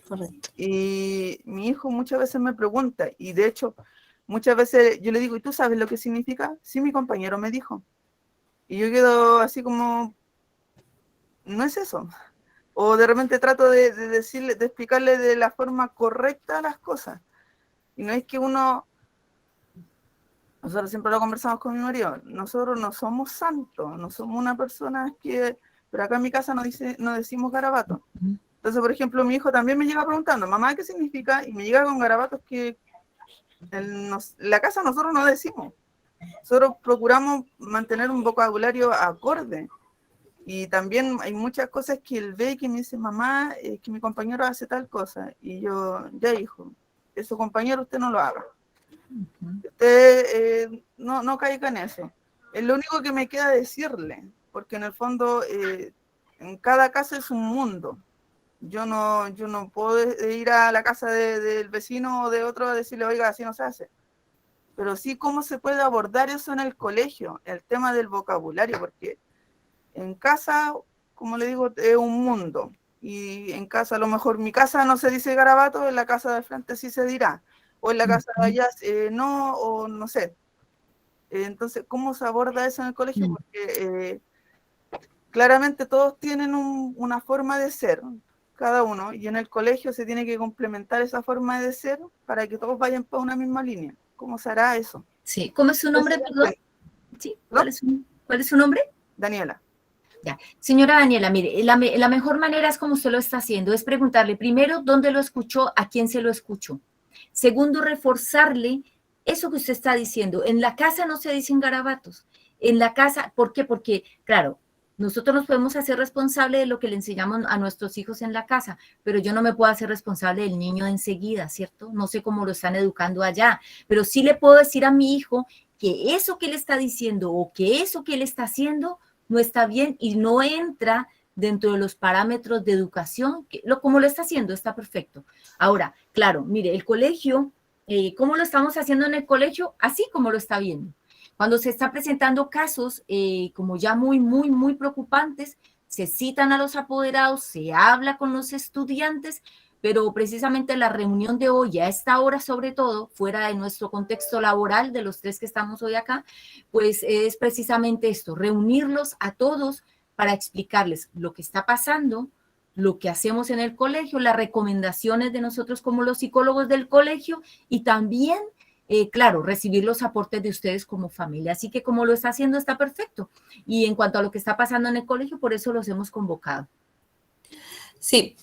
S1: Correcto.
S4: Y mi hijo muchas veces me pregunta, y de hecho, muchas veces yo le digo, ¿y tú sabes lo que significa? Sí, mi compañero me dijo. Y yo quedo así como, no es eso. O de repente trato de decirle, de explicarle de la forma correcta las cosas. Y no es que nosotros siempre lo conversamos con mi marido, nosotros no somos santos, no somos una persona que, pero acá en mi casa no decimos garabato. Entonces, por ejemplo, mi hijo también me llega preguntando, mamá, ¿qué significa? Y me llega con garabatos que en la casa nosotros no decimos. Nosotros procuramos mantener un vocabulario acorde. Y también hay muchas cosas que él ve que me dice, mamá, que mi compañero hace tal cosa. Y yo, ya hijo, eso compañero usted no lo haga. Usted no caiga en eso. Es lo único que me queda decirle, porque en el fondo en cada casa es un mundo. Yo no puedo ir a la casa del vecino o de otro a decirle, oiga, así no se hace. Pero sí cómo se puede abordar eso en el colegio, el tema del vocabulario, porque en casa, como le digo, es un mundo. Y en casa, a lo mejor mi casa no se dice garabato, en la casa de frente sí se dirá. O en la casa de allá no, o no sé. Entonces, ¿cómo se aborda eso en el colegio? Porque claramente todos tienen una forma de ser, cada uno, y en el colegio se tiene que complementar esa forma de ser para que todos vayan por una misma línea. ¿Cómo se hará eso?
S3: Sí, ¿cómo es su nombre, perdón? Sí, ¿cuál es su nombre?
S4: Daniela.
S3: Ya. Señora Daniela, mire, la mejor manera es como usted lo está haciendo, es preguntarle primero dónde lo escuchó, a quién se lo escuchó. Segundo, reforzarle eso que usted está diciendo. En la casa no se dicen garabatos. En la casa, ¿por qué? Porque, claro, nosotros nos podemos hacer responsable de lo que le enseñamos a nuestros hijos en la casa, pero yo no me puedo hacer responsable del niño de enseguida, ¿cierto? No sé cómo lo están educando allá, pero sí le puedo decir a mi hijo que eso que él está diciendo o que eso que él está haciendo no está bien y no entra dentro de los parámetros de educación, como lo está haciendo, está perfecto. Ahora, claro, mire, el colegio, ¿cómo lo estamos haciendo en el colegio? Así como lo está viendo. Cuando se están presentando casos como ya muy preocupantes, se citan a los apoderados, se habla con los estudiantes, pero precisamente la reunión de hoy, a esta hora sobre todo, fuera de nuestro contexto laboral, de los tres que estamos hoy acá, pues es precisamente esto, reunirlos a todos para explicarles lo que está pasando, lo que hacemos en el colegio, las recomendaciones de nosotros como los psicólogos del colegio y también, claro, recibir los aportes de ustedes como familia. Así que como lo está haciendo está perfecto. Y en cuanto a lo que está pasando en el colegio, por eso los hemos convocado.
S1: Sí,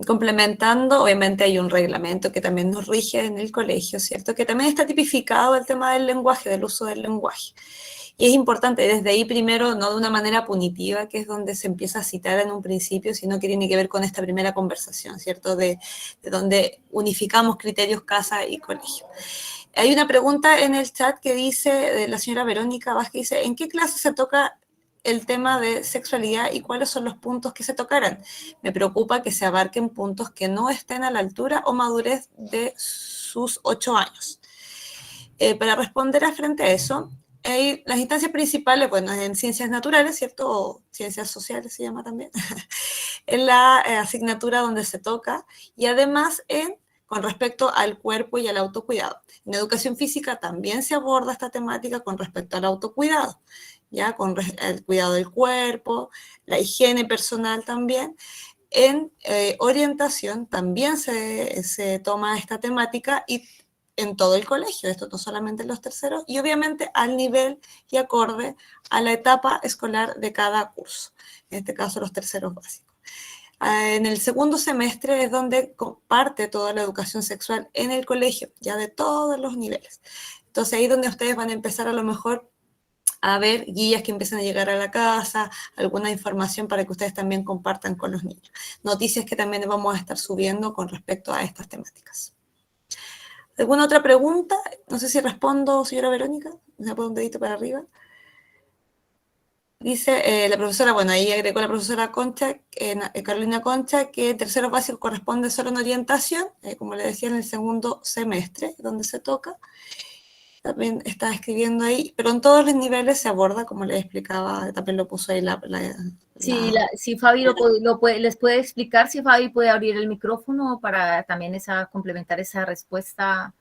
S1: complementando, obviamente hay un reglamento que también nos rige en el colegio, ¿cierto? Que también está tipificado el tema del lenguaje, del uso del lenguaje. Y es importante desde ahí primero, no de una manera punitiva, que es donde se empieza a citar en un principio, sino que tiene que ver con esta primera conversación, ¿cierto? De donde unificamos criterios casa y colegio. Hay una pregunta en el chat que dice, de la señora Verónica Vázquez, dice, ¿en qué clase se toca el tema de sexualidad y cuáles son los puntos que se tocarán? Me preocupa que se abarquen puntos que no estén a la altura o madurez de sus 8 años. Para responder frente a eso, las instancias principales, bueno, en ciencias naturales, ¿cierto? O ciencias sociales se llama también, en la asignatura donde se toca, y además con respecto al cuerpo y al autocuidado. En educación física también se aborda esta temática con respecto al autocuidado, ya con el cuidado del cuerpo, la higiene personal también. En orientación también se toma esta temática y en todo el colegio, esto no solamente en los terceros, y obviamente al nivel y acorde a la etapa escolar de cada curso, en este caso los terceros básicos. En el segundo semestre es donde comparte toda la educación sexual en el colegio, ya de todos los niveles. Entonces ahí es donde ustedes van a empezar a lo mejor a ver guías que empiecen a llegar a la casa, alguna información para que ustedes también compartan con los niños. Noticias que también vamos a estar subiendo con respecto a estas temáticas. ¿Alguna otra pregunta? No sé si respondo, señora Verónica. ¿Me pone un dedito para arriba? Dice la profesora, bueno, ahí agregó la profesora Concha, Carolina Concha, que tercero básico corresponde solo en orientación, como le decía, en el segundo semestre, donde se toca. También está escribiendo ahí, pero en todos los niveles se aborda, como les explicaba, también lo puso ahí
S3: si Fabi les puede explicar, si Fabi puede abrir el micrófono para también complementar esa respuesta.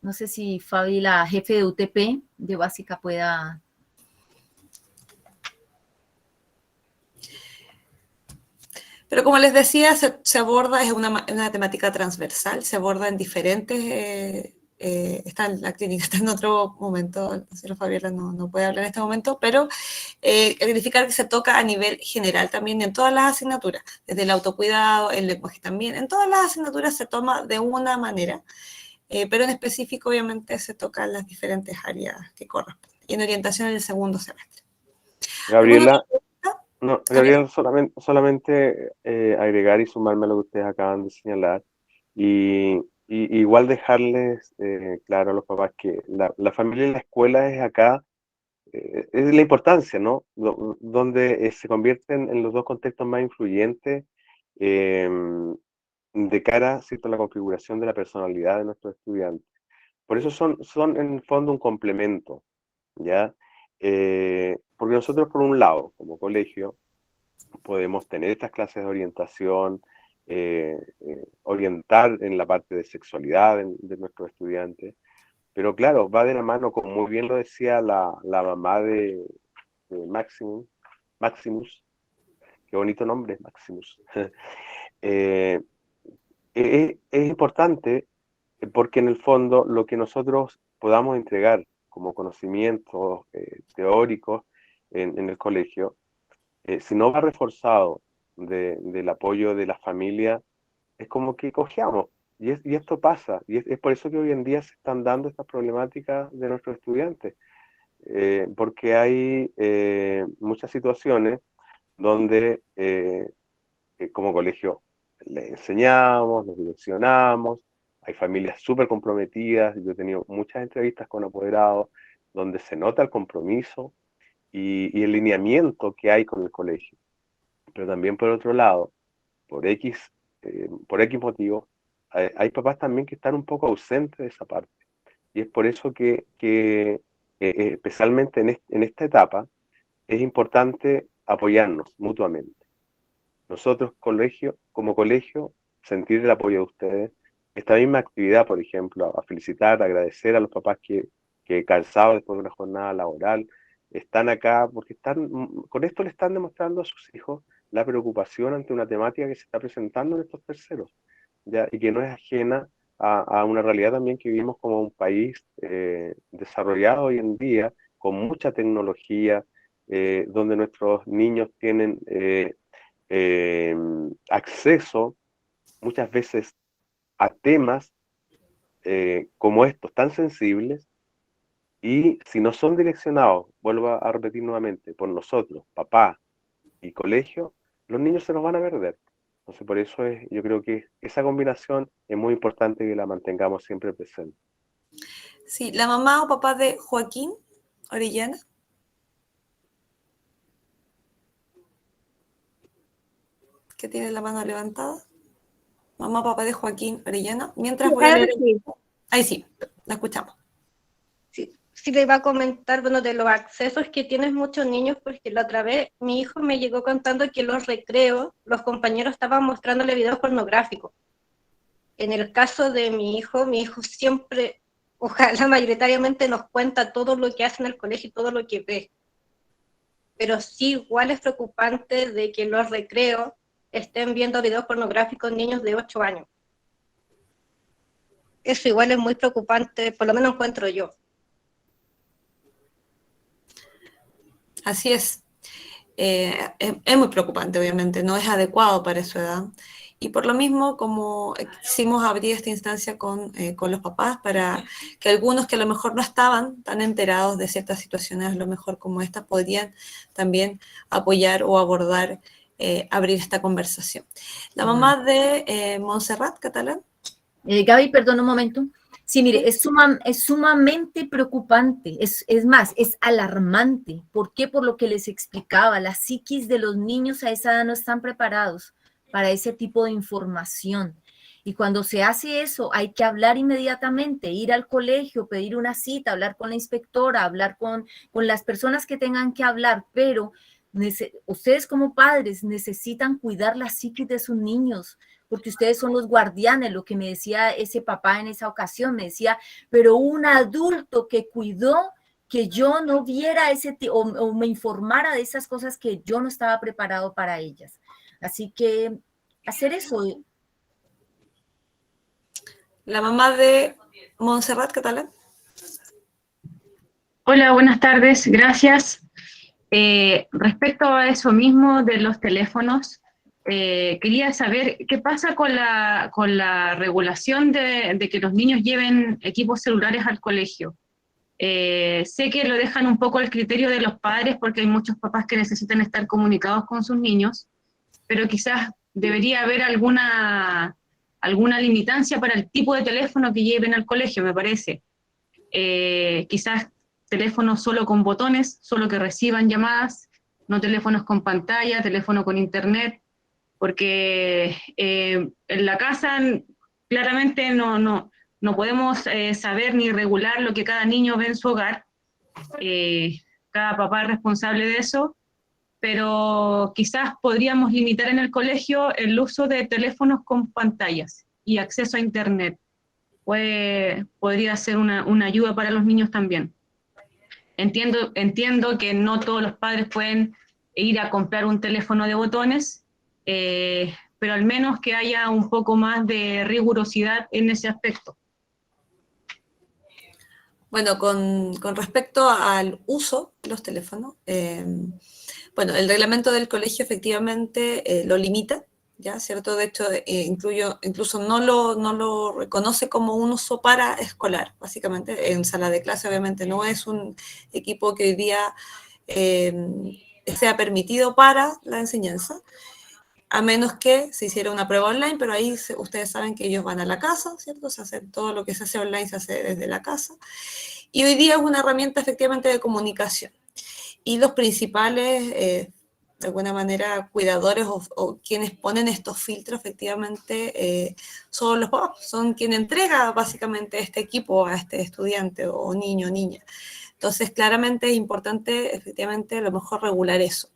S3: No sé si Fabi, la jefe de UTP de básica, pueda...
S1: Pero como les decía, se aborda, es una temática transversal, se aborda en diferentes... está en la clínica, está en otro momento, la señora Fabiola no puede hablar en este momento, pero verificar que se toca a nivel general también en todas las asignaturas, desde el autocuidado, el lenguaje también, en todas las asignaturas se toma de una manera, pero en específico obviamente se tocan las diferentes áreas que corresponden, y en orientación en el segundo semestre.
S2: Gabriela, no, Gabriela, solamente agregar y sumarme a lo que ustedes acaban de señalar, y igual dejarles claro a los papás que la familia y la escuela es acá, es la importancia, ¿no? Donde se convierten en los dos contextos más influyentes de cara, ¿cierto?, a la configuración de la personalidad de nuestros estudiantes. Por eso son en el fondo un complemento, ¿ya? Porque nosotros, por un lado, como colegio, podemos tener estas clases de orientación, orientar en la parte de sexualidad de nuestros estudiantes, pero claro, va de la mano, como muy bien lo decía la mamá de Maximus, qué bonito nombre, Maximus. Es importante porque en el fondo lo que nosotros podamos entregar como conocimientos teóricos en el colegio, si no va reforzado del apoyo de la familia, es como que cojeamos. Y esto pasa, y es por eso que hoy en día se están dando estas problemáticas de nuestros estudiantes, porque hay muchas situaciones donde como colegio les enseñamos, los direccionamos, hay familias súper comprometidas, yo he tenido muchas entrevistas con apoderados donde se nota el compromiso y el lineamiento que hay con el colegio. Pero también por otro lado, por X motivo, hay papás también que están un poco ausentes de esa parte. Y es por eso que especialmente en esta etapa, es importante apoyarnos mutuamente. Nosotros, como colegio, sentir el apoyo de ustedes. Esta misma actividad, por ejemplo, a felicitar, agradecer a los papás que cansados después de una jornada laboral, están acá porque con esto le están demostrando a sus hijos la preocupación ante una temática que se está presentando en estos terceros, ¿ya? Y que no es ajena a una realidad también que vivimos como un país desarrollado hoy en día, con mucha tecnología, donde nuestros niños tienen acceso muchas veces a temas como estos tan sensibles Y si no son direccionados, vuelvo a repetir nuevamente, por nosotros, papá y colegio, los niños se nos van a perder. Entonces, por eso yo creo que esa combinación es muy importante que la mantengamos siempre presente.
S1: Sí, la mamá o papá de Joaquín Orellana. Que tiene la mano levantada. Mamá o papá de Joaquín Orellana. Mientras voy a leer.
S5: Sí.
S1: Ahí sí, la escuchamos.
S5: Sí, le iba a comentar, bueno, de los accesos que tienes muchos niños, porque la otra vez mi hijo me llegó contando que en los recreos los compañeros estaban mostrándole videos pornográficos. En el caso de mi hijo siempre, ojalá mayoritariamente nos cuenta todo lo que hace en el colegio y todo lo que ve. Pero sí, igual es preocupante de que en los recreos estén viendo videos pornográficos niños de 8 años. Eso igual es muy preocupante, por lo menos encuentro yo.
S1: Así es. Es muy preocupante, obviamente, no es adecuado para su edad. Y por lo mismo, como quisimos abrir esta instancia con los papás, para que algunos que a lo mejor no estaban tan enterados de ciertas situaciones, a lo mejor como estas, podrían también apoyar o abordar, abrir esta conversación. La mamá de Montserrat Catalán.
S3: Gaby, perdón un momento. Sí, mire, es sumamente preocupante, es más, es alarmante. ¿Por qué? Por lo que les explicaba, la psiquis de los niños a esa edad no están preparados para ese tipo de información. Y cuando se hace eso, hay que hablar inmediatamente, ir al colegio, pedir una cita, hablar con la inspectora, hablar con las personas que tengan que hablar, pero ustedes como padres necesitan cuidar la psiquis de sus niños, porque ustedes son los guardianes. Lo que me decía ese papá en esa ocasión, me decía, pero un adulto que cuidó que yo no viera o me informara de esas cosas que yo no estaba preparado para ellas. Así que hacer eso.
S1: La mamá de Montserrat Catalán.
S6: Hola, buenas tardes, gracias. Respecto a eso mismo de los teléfonos, quería saber qué pasa con la regulación de que los niños lleven equipos celulares al colegio. Sé que lo dejan un poco al criterio de los padres porque hay muchos papás que necesitan estar comunicados con sus niños, pero quizás debería haber alguna limitancia para el tipo de teléfono que lleven al colegio, me parece. Quizás teléfonos solo con botones, solo que reciban llamadas, no teléfonos con pantalla, teléfono con internet, porque en la casa claramente no podemos saber ni regular lo que cada niño ve en su hogar. Cada papá es responsable de eso, pero quizás podríamos limitar en el colegio el uso de teléfonos con pantallas y acceso a internet. Podría ser una ayuda para los niños también. Entiendo que no todos los padres pueden ir a comprar un teléfono de botones, pero al menos que haya un poco más de rigurosidad en ese aspecto.
S1: Bueno, con respecto al uso de los teléfonos, bueno, el reglamento del colegio efectivamente lo limita, ¿ya? ¿Cierto? De hecho, incluso no lo reconoce como un uso para escolar, básicamente. En sala de clase, obviamente, no es un equipo que hoy día sea permitido para la enseñanza, a menos que se hiciera una prueba online, pero ahí ustedes saben que ellos van a la casa, ¿cierto? Se hace todo lo que se hace online, se hace desde la casa. Y hoy día es una herramienta efectivamente de comunicación. Y los principales, de alguna manera, cuidadores o quienes ponen estos filtros, efectivamente, son los papás, son quienes entregan básicamente este equipo a este estudiante o niño o niña. Entonces, claramente es importante, efectivamente, a lo mejor regular eso.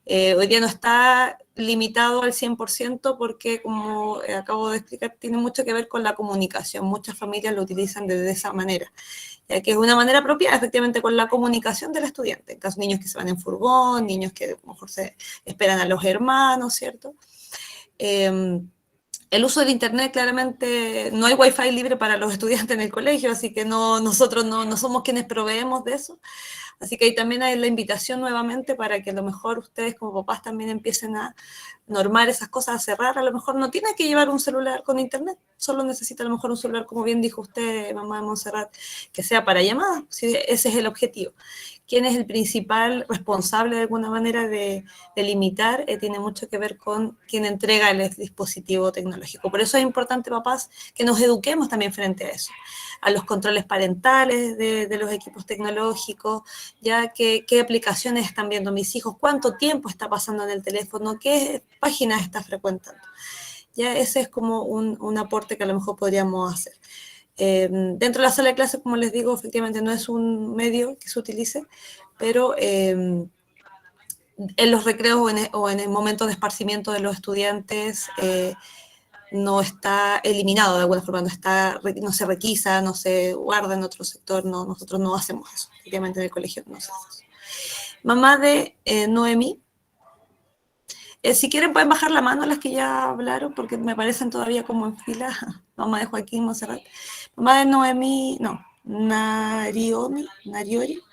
S1: Hoy día no está limitado al 100% porque, como acabo de explicar, tiene mucho que ver con la comunicación. Muchas familias lo utilizan de esa manera, ya que es una manera apropiada, efectivamente, con la comunicación del estudiante. En caso de niños que se van en furgón, niños que a lo mejor se esperan a los hermanos, ¿cierto? El uso del internet, claramente, no hay wifi libre para los estudiantes en el colegio, así que nosotros no somos quienes proveemos de eso. Así que ahí también hay la invitación nuevamente para que a lo mejor ustedes como papás también empiecen a normar esas cosas, a cerrar. A lo mejor no tiene que llevar un celular con internet, solo necesita a lo mejor un celular, como bien dijo usted, mamá de Montserrat, que sea para llamadas, si ese es el objetivo. ¿Quién es el principal responsable de alguna manera de limitar? Tiene mucho que ver con quién entrega el dispositivo tecnológico. Por eso es importante, papás, que nos eduquemos también frente a eso, a los controles parentales de los equipos tecnológicos, ya qué aplicaciones están viendo mis hijos, cuánto tiempo está pasando en el teléfono, qué páginas está frecuentando. Ya ese es como un aporte que a lo mejor podríamos hacer. Dentro de la sala de clases, como les digo, efectivamente no es un medio que se utilice, pero en los recreos o en el momento de esparcimiento de los estudiantes no está eliminado de alguna forma, no se requisa, no se guarda en otro sector, no, nosotros no hacemos eso, efectivamente en el colegio no se hace eso. Mamá de Noemí. Si quieren pueden bajar la mano las que ya hablaron, porque me parecen todavía como en fila. Mamá de Joaquín Montserrat. Mamá de Noemí, no, Nariori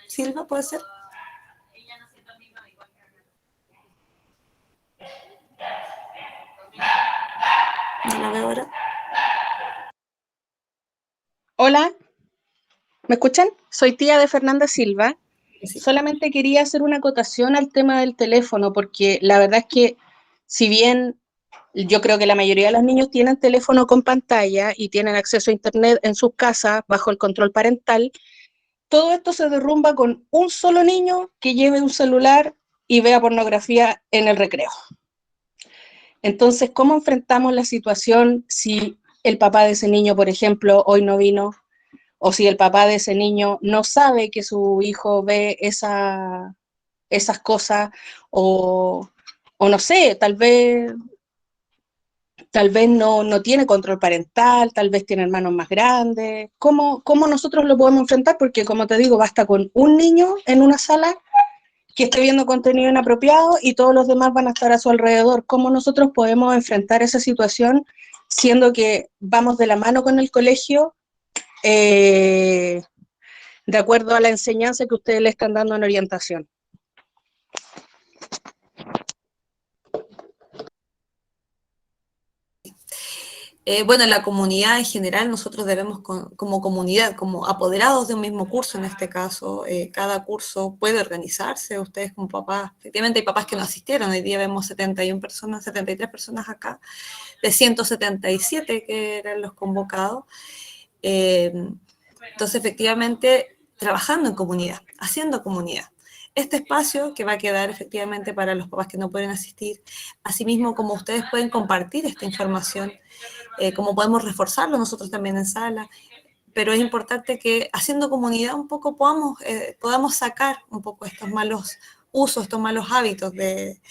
S1: Silva, ¿puede ser? No la veo ahora.
S7: Hola, ¿me escuchan? Soy tía de Fernanda Silva.
S1: Sí.
S7: Solamente quería hacer una acotación al tema del teléfono, porque la verdad es que si bien yo creo que la mayoría de los niños tienen teléfono con pantalla y tienen acceso a internet en sus casas bajo el control parental, todo esto se derrumba con un solo niño que lleve un celular y vea pornografía en el recreo. Entonces, ¿cómo enfrentamos la situación si el papá de ese niño, por ejemplo, hoy no vino? O si el papá de ese niño no sabe que su hijo ve esas cosas, o no sé, tal vez no tiene control parental, tal vez tiene hermanos más grandes. ¿Cómo nosotros lo podemos enfrentar? Porque, como te digo, basta con un niño en una sala que esté viendo contenido inapropiado y todos los demás van a estar a su alrededor. ¿Cómo nosotros podemos enfrentar esa situación siendo que vamos de la mano con el colegio de acuerdo a la enseñanza que ustedes le están dando en orientación?
S1: Bueno, en la comunidad en general nosotros debemos, como comunidad, como apoderados de un mismo curso en este caso, cada curso puede organizarse, ustedes como papás, efectivamente hay papás que no asistieron, hoy día vemos 71 personas, 73 personas acá, de 177 que eran los convocados. Entonces, efectivamente, trabajando en comunidad, haciendo comunidad. Este espacio que va a quedar efectivamente para los papás que no pueden asistir, asimismo como ustedes pueden compartir esta información, como podemos reforzarlo nosotros también en sala, pero es importante que haciendo comunidad un poco podamos sacar un poco estos malos usos, estos malos hábitos de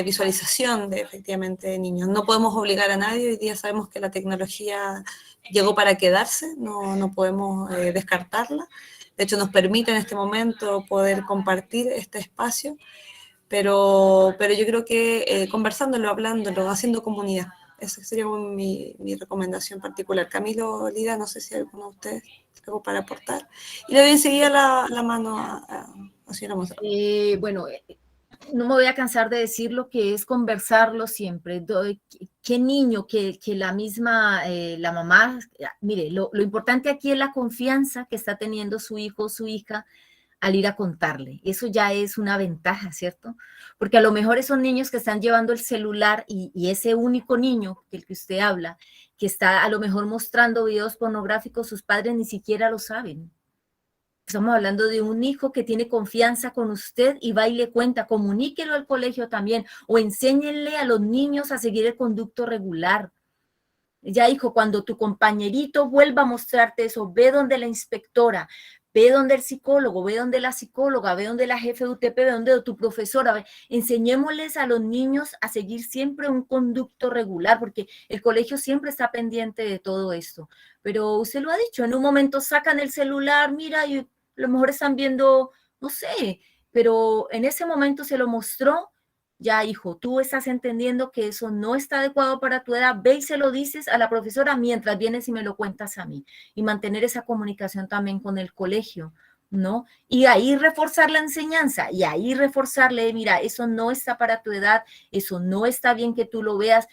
S1: visualización de efectivamente niños. No podemos obligar a nadie, hoy día sabemos que la tecnología llegó para quedarse, no podemos descartarla. De hecho, nos permite en este momento poder compartir este espacio, pero yo creo que conversándolo, hablándolo, haciendo comunidad, esa sería mi recomendación particular. Camilo, Lida, no sé si alguno de ustedes algo para aportar. Y le doy enseguida la mano a señora Montserrat.
S3: Bueno, no me voy a cansar de decir lo que es conversarlo siempre. ¿Qué niño que la misma, la mamá, mire, lo importante aquí es la confianza que está teniendo su hijo o su hija al ir a contarle. Eso ya es una ventaja, ¿cierto? Porque a lo mejor esos niños que están llevando el celular y ese único niño del que usted habla, que está a lo mejor mostrando videos pornográficos, sus padres ni siquiera lo saben. Estamos hablando de un hijo que tiene confianza con usted y va y le cuenta, comuníquelo al colegio también, o enséñenle a los niños a seguir el conducto regular. Ya hijo, cuando tu compañerito vuelva a mostrarte eso, ve donde la inspectora, ve donde el psicólogo, ve donde la psicóloga, ve donde la jefe de UTP, ve donde tu profesora. Enseñémosles a los niños a seguir siempre un conducto regular, porque el colegio siempre está pendiente de todo esto. Pero usted lo ha dicho, en un momento sacan el celular, mira, y a lo mejor están viendo, no sé, pero en ese momento se lo mostró ya hijo, tú estás entendiendo que eso no está adecuado para tu edad, ve y se lo dices a la profesora mientras vienes y me lo cuentas a mí. Y mantener esa comunicación también con el colegio, ¿no? Y ahí reforzar la enseñanza, y ahí reforzarle, mira, eso no está para tu edad, eso no está bien que tú lo veas.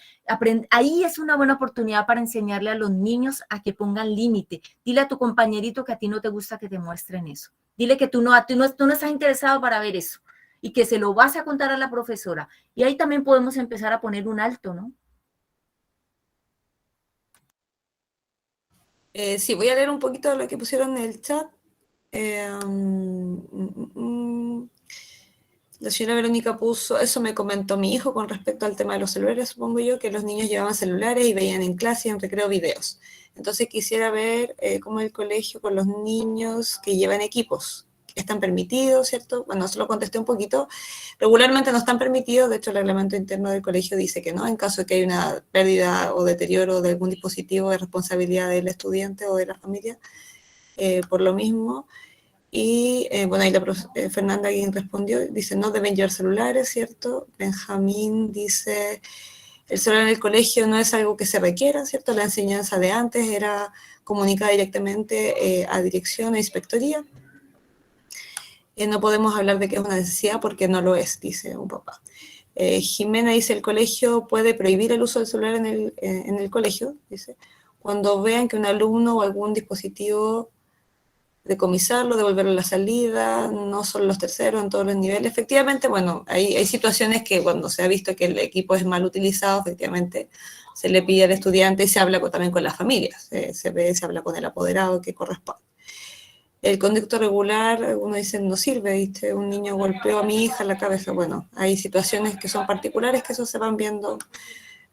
S3: Ahí es una buena oportunidad para enseñarle a los niños a que pongan límite. Dile a tu compañerito que a ti no te gusta que te muestren eso. Dile que tú no estás interesado para ver eso y que se lo vas a contar a la profesora. Y ahí también podemos empezar a poner un alto, ¿no?
S1: Sí, voy a leer un poquito de lo que pusieron en el chat. La señora Verónica puso, eso me comentó mi hijo con respecto al tema de los celulares, supongo yo, que los niños llevaban celulares y veían en clase y en recreo videos. Entonces quisiera ver cómo el colegio con los niños que llevan equipos, están permitidos, ¿cierto? Bueno, eso lo contesté un poquito. Regularmente no están permitidos, de hecho el reglamento interno del colegio dice que no, en caso de que haya una pérdida o deterioro de algún dispositivo de responsabilidad del estudiante o de la familia, por lo mismo. Y bueno, ahí la Fernanda quien respondió, dice, no deben llevar celulares, ¿cierto? Benjamín dice, el celular en el colegio no es algo que se requiera, ¿cierto? La enseñanza de antes era comunicada directamente a dirección e inspectoría. No podemos hablar de que es una necesidad porque no lo es, dice un papá. Jimena dice, el colegio puede prohibir el uso del celular en el colegio, dice, cuando vean que un alumno o algún dispositivo decomisarlo, devolverlo a la salida, no solo los terceros, en todos los niveles. Efectivamente, bueno, hay situaciones que cuando se ha visto que el equipo es mal utilizado, efectivamente se le pide al estudiante y se habla también con las familias, se habla con el apoderado que corresponde. El conducto regular, uno dice, no sirve, ¿viste? Un niño golpeó a mi hija en la cabeza. Bueno, hay situaciones que son particulares que eso se van viendo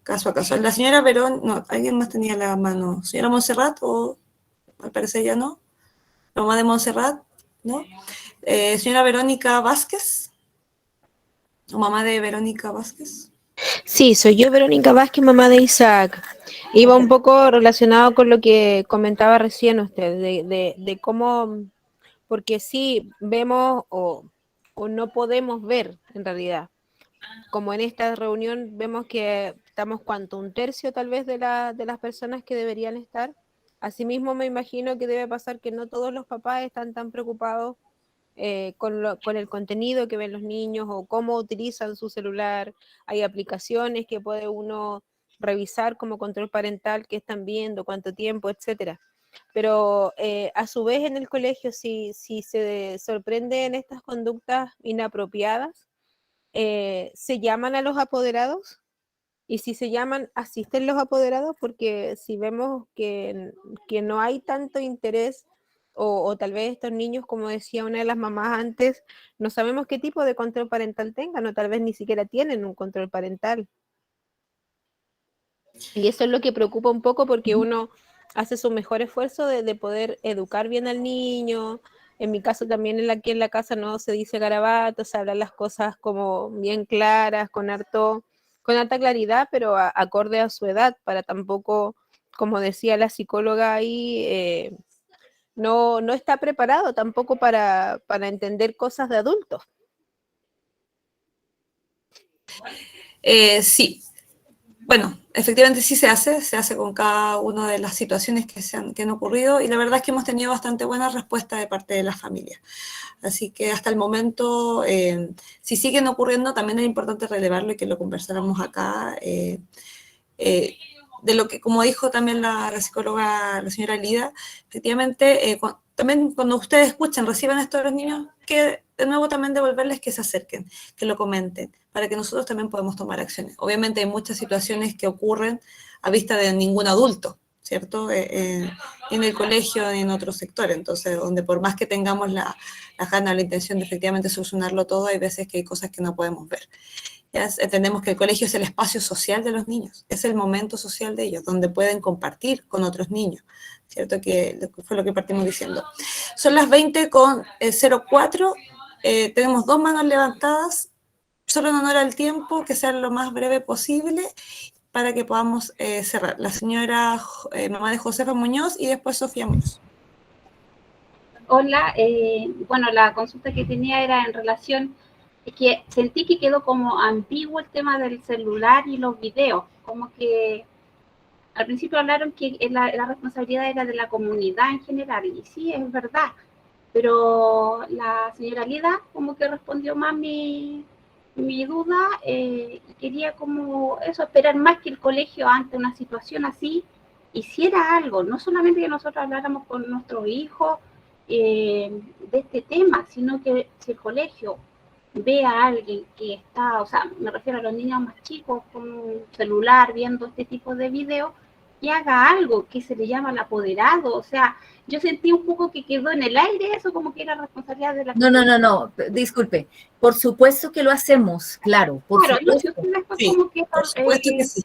S1: caso a caso. La señora Verón, no, ¿alguien más tenía la mano? ¿Señora Montserrat o al parecer ya no? ¿La mamá de Montserrat? ¿No? Señora Verónica Vázquez, o mamá de Verónica Vázquez.
S8: Sí, soy yo, Verónica Vázquez, mamá de Isaac. Iba un poco relacionado con lo que comentaba recién usted, de cómo, porque sí vemos o no podemos ver en realidad. Como en esta reunión vemos que estamos un tercio tal vez de las personas que deberían estar. Asimismo me imagino que debe pasar que no todos los papás están tan preocupados con el contenido que ven los niños o cómo utilizan su celular. Hay aplicaciones que puede uno revisar como control parental, qué están viendo, cuánto tiempo, etcétera. Pero a su vez en el colegio, si se sorprenden estas conductas inapropiadas, ¿se llaman a los apoderados? Y si se llaman, ¿asisten los apoderados? Porque si vemos que no hay tanto interés, o tal vez estos niños, como decía una de las mamás antes, no sabemos qué tipo de control parental tengan, o tal vez ni siquiera tienen un control parental. Y eso es lo que preocupa un poco, porque uno hace su mejor esfuerzo de poder educar bien al niño. En mi caso también aquí en la casa no se dice garabatos, se hablan las cosas como bien claras, con alta claridad, pero acorde a su edad, para tampoco, como decía la psicóloga ahí, no está preparado tampoco para entender cosas de adultos.
S1: Sí. Bueno, efectivamente sí se hace con cada una de las situaciones que han ocurrido, y la verdad es que hemos tenido bastante buena respuesta de parte de las familias. Así que hasta el momento, si siguen ocurriendo, también es importante relevarlo y que lo conversáramos acá, de lo que, como dijo también la psicóloga, la señora Lida, efectivamente, también cuando ustedes escuchan, reciban esto de los niños, que de nuevo también devolverles que se acerquen, que lo comenten, para que nosotros también podamos tomar acciones. Obviamente hay muchas situaciones que ocurren a vista de ningún adulto, ¿cierto? En el colegio, en otro sector, entonces, donde por más que tengamos la gana, la intención de efectivamente solucionarlo todo, hay veces que hay cosas que no podemos ver. Ya entendemos que el colegio es el espacio social de los niños, es el momento social de ellos, donde pueden compartir con otros niños, ¿cierto? Que fue lo que partimos diciendo. Son las 20:04, tenemos 2 manos levantadas, solo en honor al tiempo, que sea lo más breve posible, para que podamos cerrar. La señora mamá de Josefa Muñoz y después Sofía Muñoz.
S9: Hola, bueno, la consulta que tenía era en relación Es que sentí que quedó como ambiguo el tema del celular y los videos, como que al principio hablaron que la responsabilidad era de la comunidad en general, y sí, es verdad, pero la señora Lida como que respondió más mi duda, y quería como eso, esperar más que el colegio ante una situación así hiciera algo, no solamente que nosotros habláramos con nuestros hijos de este tema, sino que si el colegio ve a alguien que está, o sea, me refiero a los niños más chicos con un celular viendo este tipo de videos, que haga algo que se le llama el apoderado, o sea, yo sentí un poco que quedó en el aire eso, como que era responsabilidad de la
S3: No, disculpe, por supuesto que lo hacemos, claro, por
S9: claro, no, si
S3: supuesto.
S9: ustedes fue
S1: Sí,
S9: como que
S1: por supuesto que sí.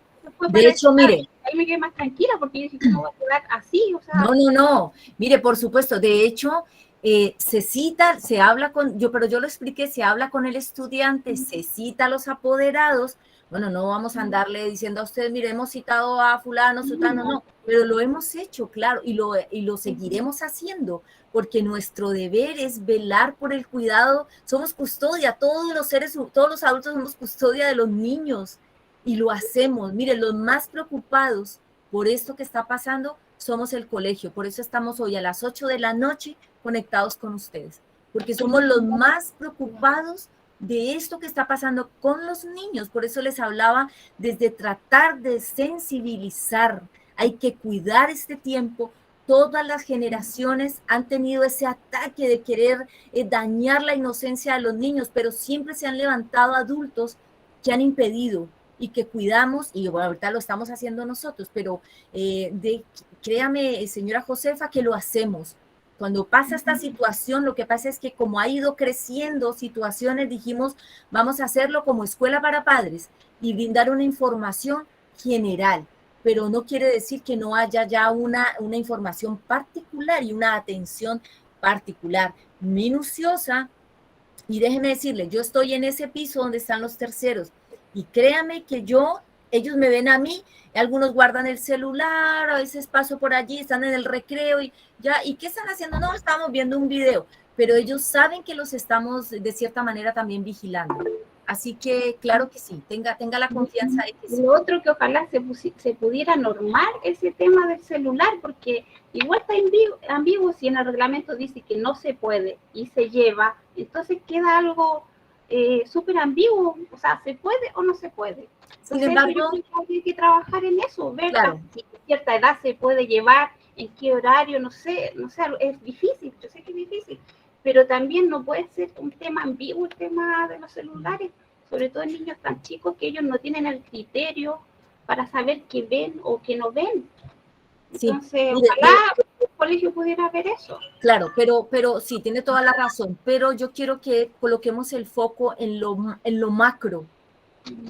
S3: De hecho, mire,
S9: ahí me quedé más tranquila porque yo dije, ¿cómo va a quedar así? O sea,
S3: no, mire, por supuesto, de hecho, se cita, se habla pero yo lo expliqué, se habla con el estudiante, se cita a los apoderados. Bueno, no vamos a andarle diciendo a ustedes, mire, hemos citado a fulano, sutano, no, pero lo hemos hecho, claro, y lo seguiremos haciendo, porque nuestro deber es velar por el cuidado, somos custodia, todos los adultos somos custodia de los niños, y lo hacemos. Mire, los más preocupados por esto que está pasando somos el colegio, por eso estamos hoy a las 8 de la noche conectados con ustedes, porque somos los más preocupados de esto que está pasando con los niños. Por eso les hablaba desde tratar de sensibilizar. Hay que cuidar este tiempo. Todas las generaciones han tenido ese ataque de querer dañar la inocencia de los niños, pero siempre se han levantado adultos que han impedido y que cuidamos, y bueno, ahorita lo estamos haciendo nosotros, pero créame, señora Josefa, que lo hacemos. Cuando pasa esta situación, lo que pasa es que como ha ido creciendo situaciones, dijimos, vamos a hacerlo como escuela para padres y brindar una información general, pero no quiere decir que no haya ya una información particular y una atención particular, minuciosa. Y déjeme decirle, yo estoy en ese piso donde están los terceros y créame que ellos me ven a mí, algunos guardan el celular, a veces paso por allí, están en el recreo y ¿qué están haciendo? No, estamos viendo un video, pero ellos saben que los estamos de cierta manera también vigilando. Así que claro que sí, tenga la confianza de que sí.
S9: Lo otro que ojalá se pudiera normar ese tema del celular, porque igual está ambiguo si en el reglamento dice que no se puede y se lleva, entonces queda algo súper ambiguo, o sea, ¿se puede o no se puede? Entonces, yo creo que hay que trabajar en eso, ver si a cierta edad se puede llevar, en qué horario, no sé, es difícil, yo sé que es difícil, pero también no puede ser un tema ambiguo el tema de los celulares, sobre todo en niños tan chicos que ellos no tienen el criterio para saber qué ven o qué no ven. Entonces, ojalá el colegio pudiera ver eso.
S3: Claro, pero sí, tiene toda la razón, pero yo quiero que coloquemos el foco en lo macro.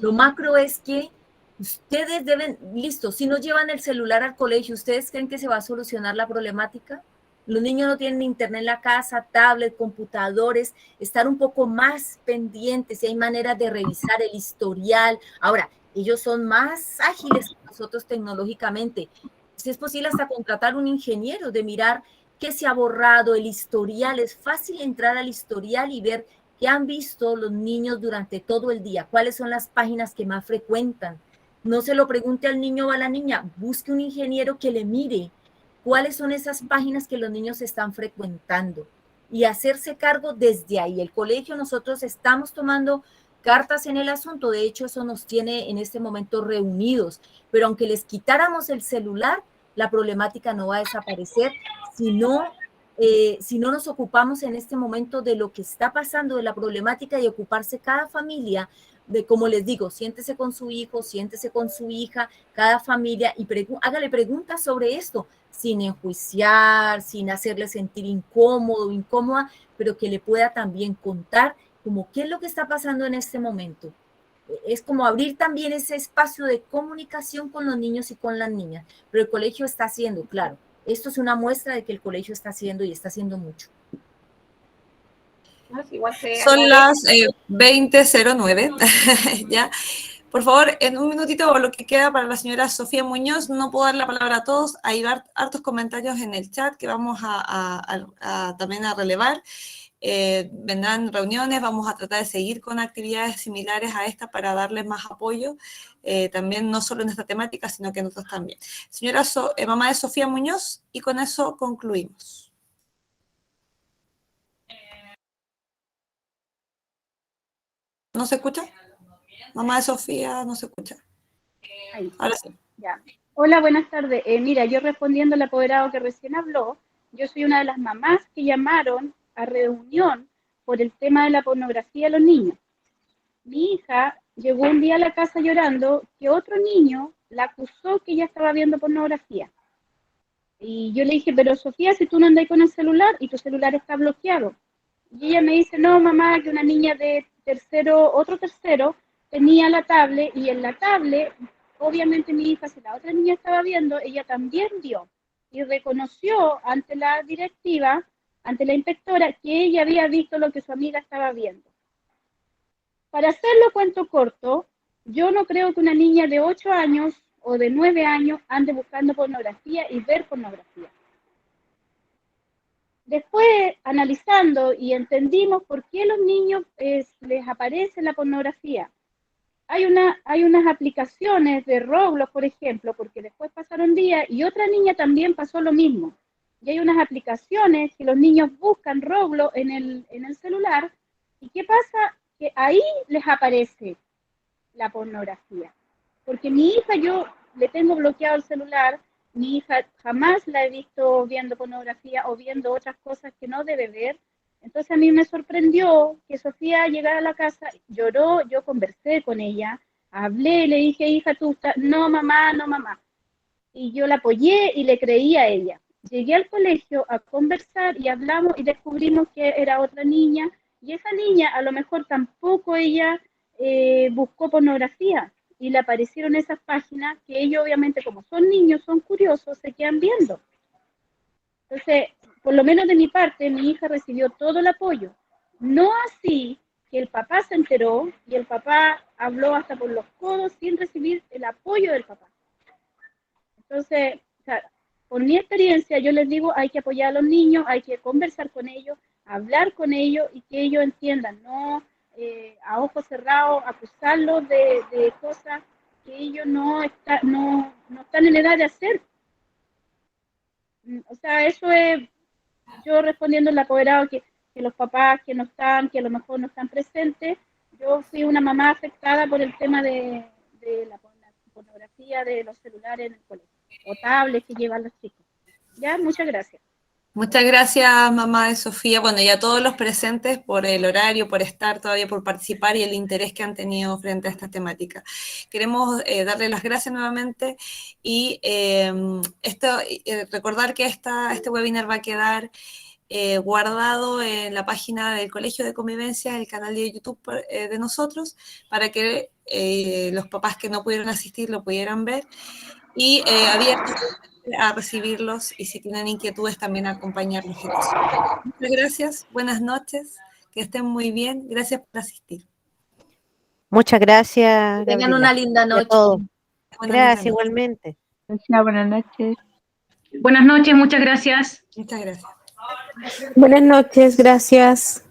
S3: Lo macro es que ustedes deben, listo, si no llevan el celular al colegio, ¿ustedes creen que se va a solucionar la problemática? Los niños no tienen internet en la casa, tablet, computadores, estar un poco más pendientes, si hay maneras de revisar el historial. Ahora, ellos son más ágiles que nosotros tecnológicamente. Si es posible hasta contratar un ingeniero de mirar qué se ha borrado, el historial. Es fácil entrar al historial y ver qué han visto los niños durante todo el día, cuáles son las páginas que más frecuentan. No se lo pregunte al niño o a la niña, busque un ingeniero que le mire cuáles son esas páginas que los niños están frecuentando y hacerse cargo desde ahí. El colegio, nosotros estamos tomando cartas en el asunto, de hecho eso nos tiene en este momento reunidos, pero aunque les quitáramos el celular, la problemática no va a desaparecer si no nos ocupamos en este momento de lo que está pasando, de la problemática, y ocuparse cada familia de, como les digo, siéntese con su hijo, siéntese con su hija, cada familia, y hágale preguntas sobre esto, sin enjuiciar, sin hacerle sentir incómodo, incómoda, pero que le pueda también contar como qué es lo que está pasando en este momento. Es como abrir también ese espacio de comunicación con los niños y con las niñas, pero el colegio está haciendo, claro, esto es una muestra de que el colegio está haciendo y está haciendo mucho.
S1: Son las 20:09, ¿ya? Por favor, en un minutito o lo que queda para la señora Sofía Muñoz, no puedo dar la palabra a todos, hay hartos comentarios en el chat que vamos también a relevar. vendrán reuniones, vamos a tratar de seguir con actividades similares a esta para darles más apoyo, también no solo en esta temática, sino que en otras también. Señora mamá de Sofía Muñoz, y con eso concluimos. ¿No se escucha? Mamá de Sofía, no se escucha.
S9: Ahí.
S1: Ahora sí.
S9: Ya. Hola, buenas tardes. Mira, yo respondiendo al apoderado que recién habló, yo soy una de las mamás que llamaron a reunión por el tema de la pornografía de los niños. Mi hija llegó un día a la casa llorando que otro niño la acusó que ella estaba viendo pornografía. Y yo le dije, pero Sofía, si tú no andas con el celular y tu celular está bloqueado. Y ella me dice, no, mamá, que una niña de otro tercero, tenía la tablet y en la tablet, obviamente mi hija, si la otra niña estaba viendo, ella también vio y reconoció ante la directiva, ante la inspectora, que ella había visto lo que su amiga estaba viendo. Para hacerlo cuento corto, yo no creo que una niña de 8 años o de 9 años ande buscando pornografía y ver pornografía. Después, analizando y entendimos por qué a los niños les aparece la pornografía. Hay unas aplicaciones de Roblox, por ejemplo, porque después pasaron días y otra niña también pasó lo mismo. Y hay unas aplicaciones que los niños buscan Roblox en el celular. ¿Y qué pasa? Que ahí les aparece la pornografía. Porque mi hija, yo le tengo bloqueado el celular, mi hija jamás la he visto viendo pornografía o viendo otras cosas que no debe ver. Entonces a mí me sorprendió que Sofía llegara a la casa, lloró, yo conversé con ella, hablé, le dije, hija, tú estás, no mamá, no mamá. Y yo la apoyé y le creí a ella. Llegué al colegio a conversar y hablamos y descubrimos que era otra niña, y esa niña a lo mejor tampoco ella buscó pornografía, y le aparecieron esas páginas que ellos obviamente como son niños, son curiosos, se quedan viendo. Entonces, por lo menos de mi parte, mi hija recibió todo el apoyo. No así que el papá se enteró y el papá habló hasta por los codos sin recibir el apoyo del papá. Entonces, o sea, por mi experiencia, yo les digo, hay que apoyar a los niños, hay que conversar con ellos, hablar con ellos y que ellos entiendan, no a ojos cerrados, acusarlos de cosas que ellos no están en edad de hacer. O sea, eso es, yo respondiendo al apoderado que los papás que no están, que a lo mejor no están presentes, yo fui una mamá afectada por el tema de la pornografía de los celulares en el colegio, o tablets que llevan los chicos. Ya, muchas gracias.
S1: Muchas gracias, mamá de Sofía. Bueno, y a todos los presentes por el horario, por estar todavía, por participar y el interés que han tenido frente a esta temática. Queremos darle las gracias nuevamente y recordar que este webinar va a quedar guardado en la página del Colegio de Convivencia, el canal de YouTube de nosotros, para que los papás que no pudieron asistir lo pudieran ver, y abiertos a recibirlos, y si tienen inquietudes también a acompañarlos. Muchas gracias, buenas noches, que estén muy bien, gracias por asistir.
S8: Muchas gracias.
S3: Que tengan
S8: Gabriela,
S3: una linda
S8: y a
S3: noche.
S8: todos. Gracias,
S1: noche.
S8: igualmente.
S6: Buenas noches. Buenas noches, muchas gracias.
S1: Muchas gracias.
S8: Buenas noches, gracias.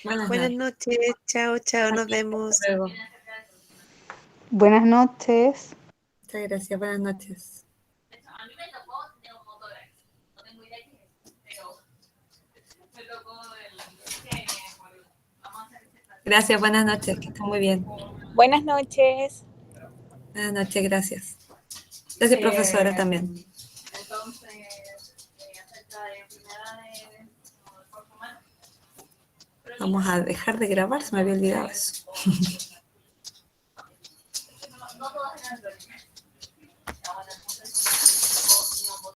S1: Buenas
S10: noches, chao, chao, nos vemos.
S1: Luego.
S11: Buenas noches.
S1: Muchas gracias, buenas noches. Gracias, buenas noches, que estén muy bien.
S11: Buenas noches.
S1: Buenas noches, gracias. Gracias, profesora, también.
S12: Entonces, acerca de enfermedades del cuerpo humano.
S1: Vamos a dejar de grabar, se me había olvidado eso.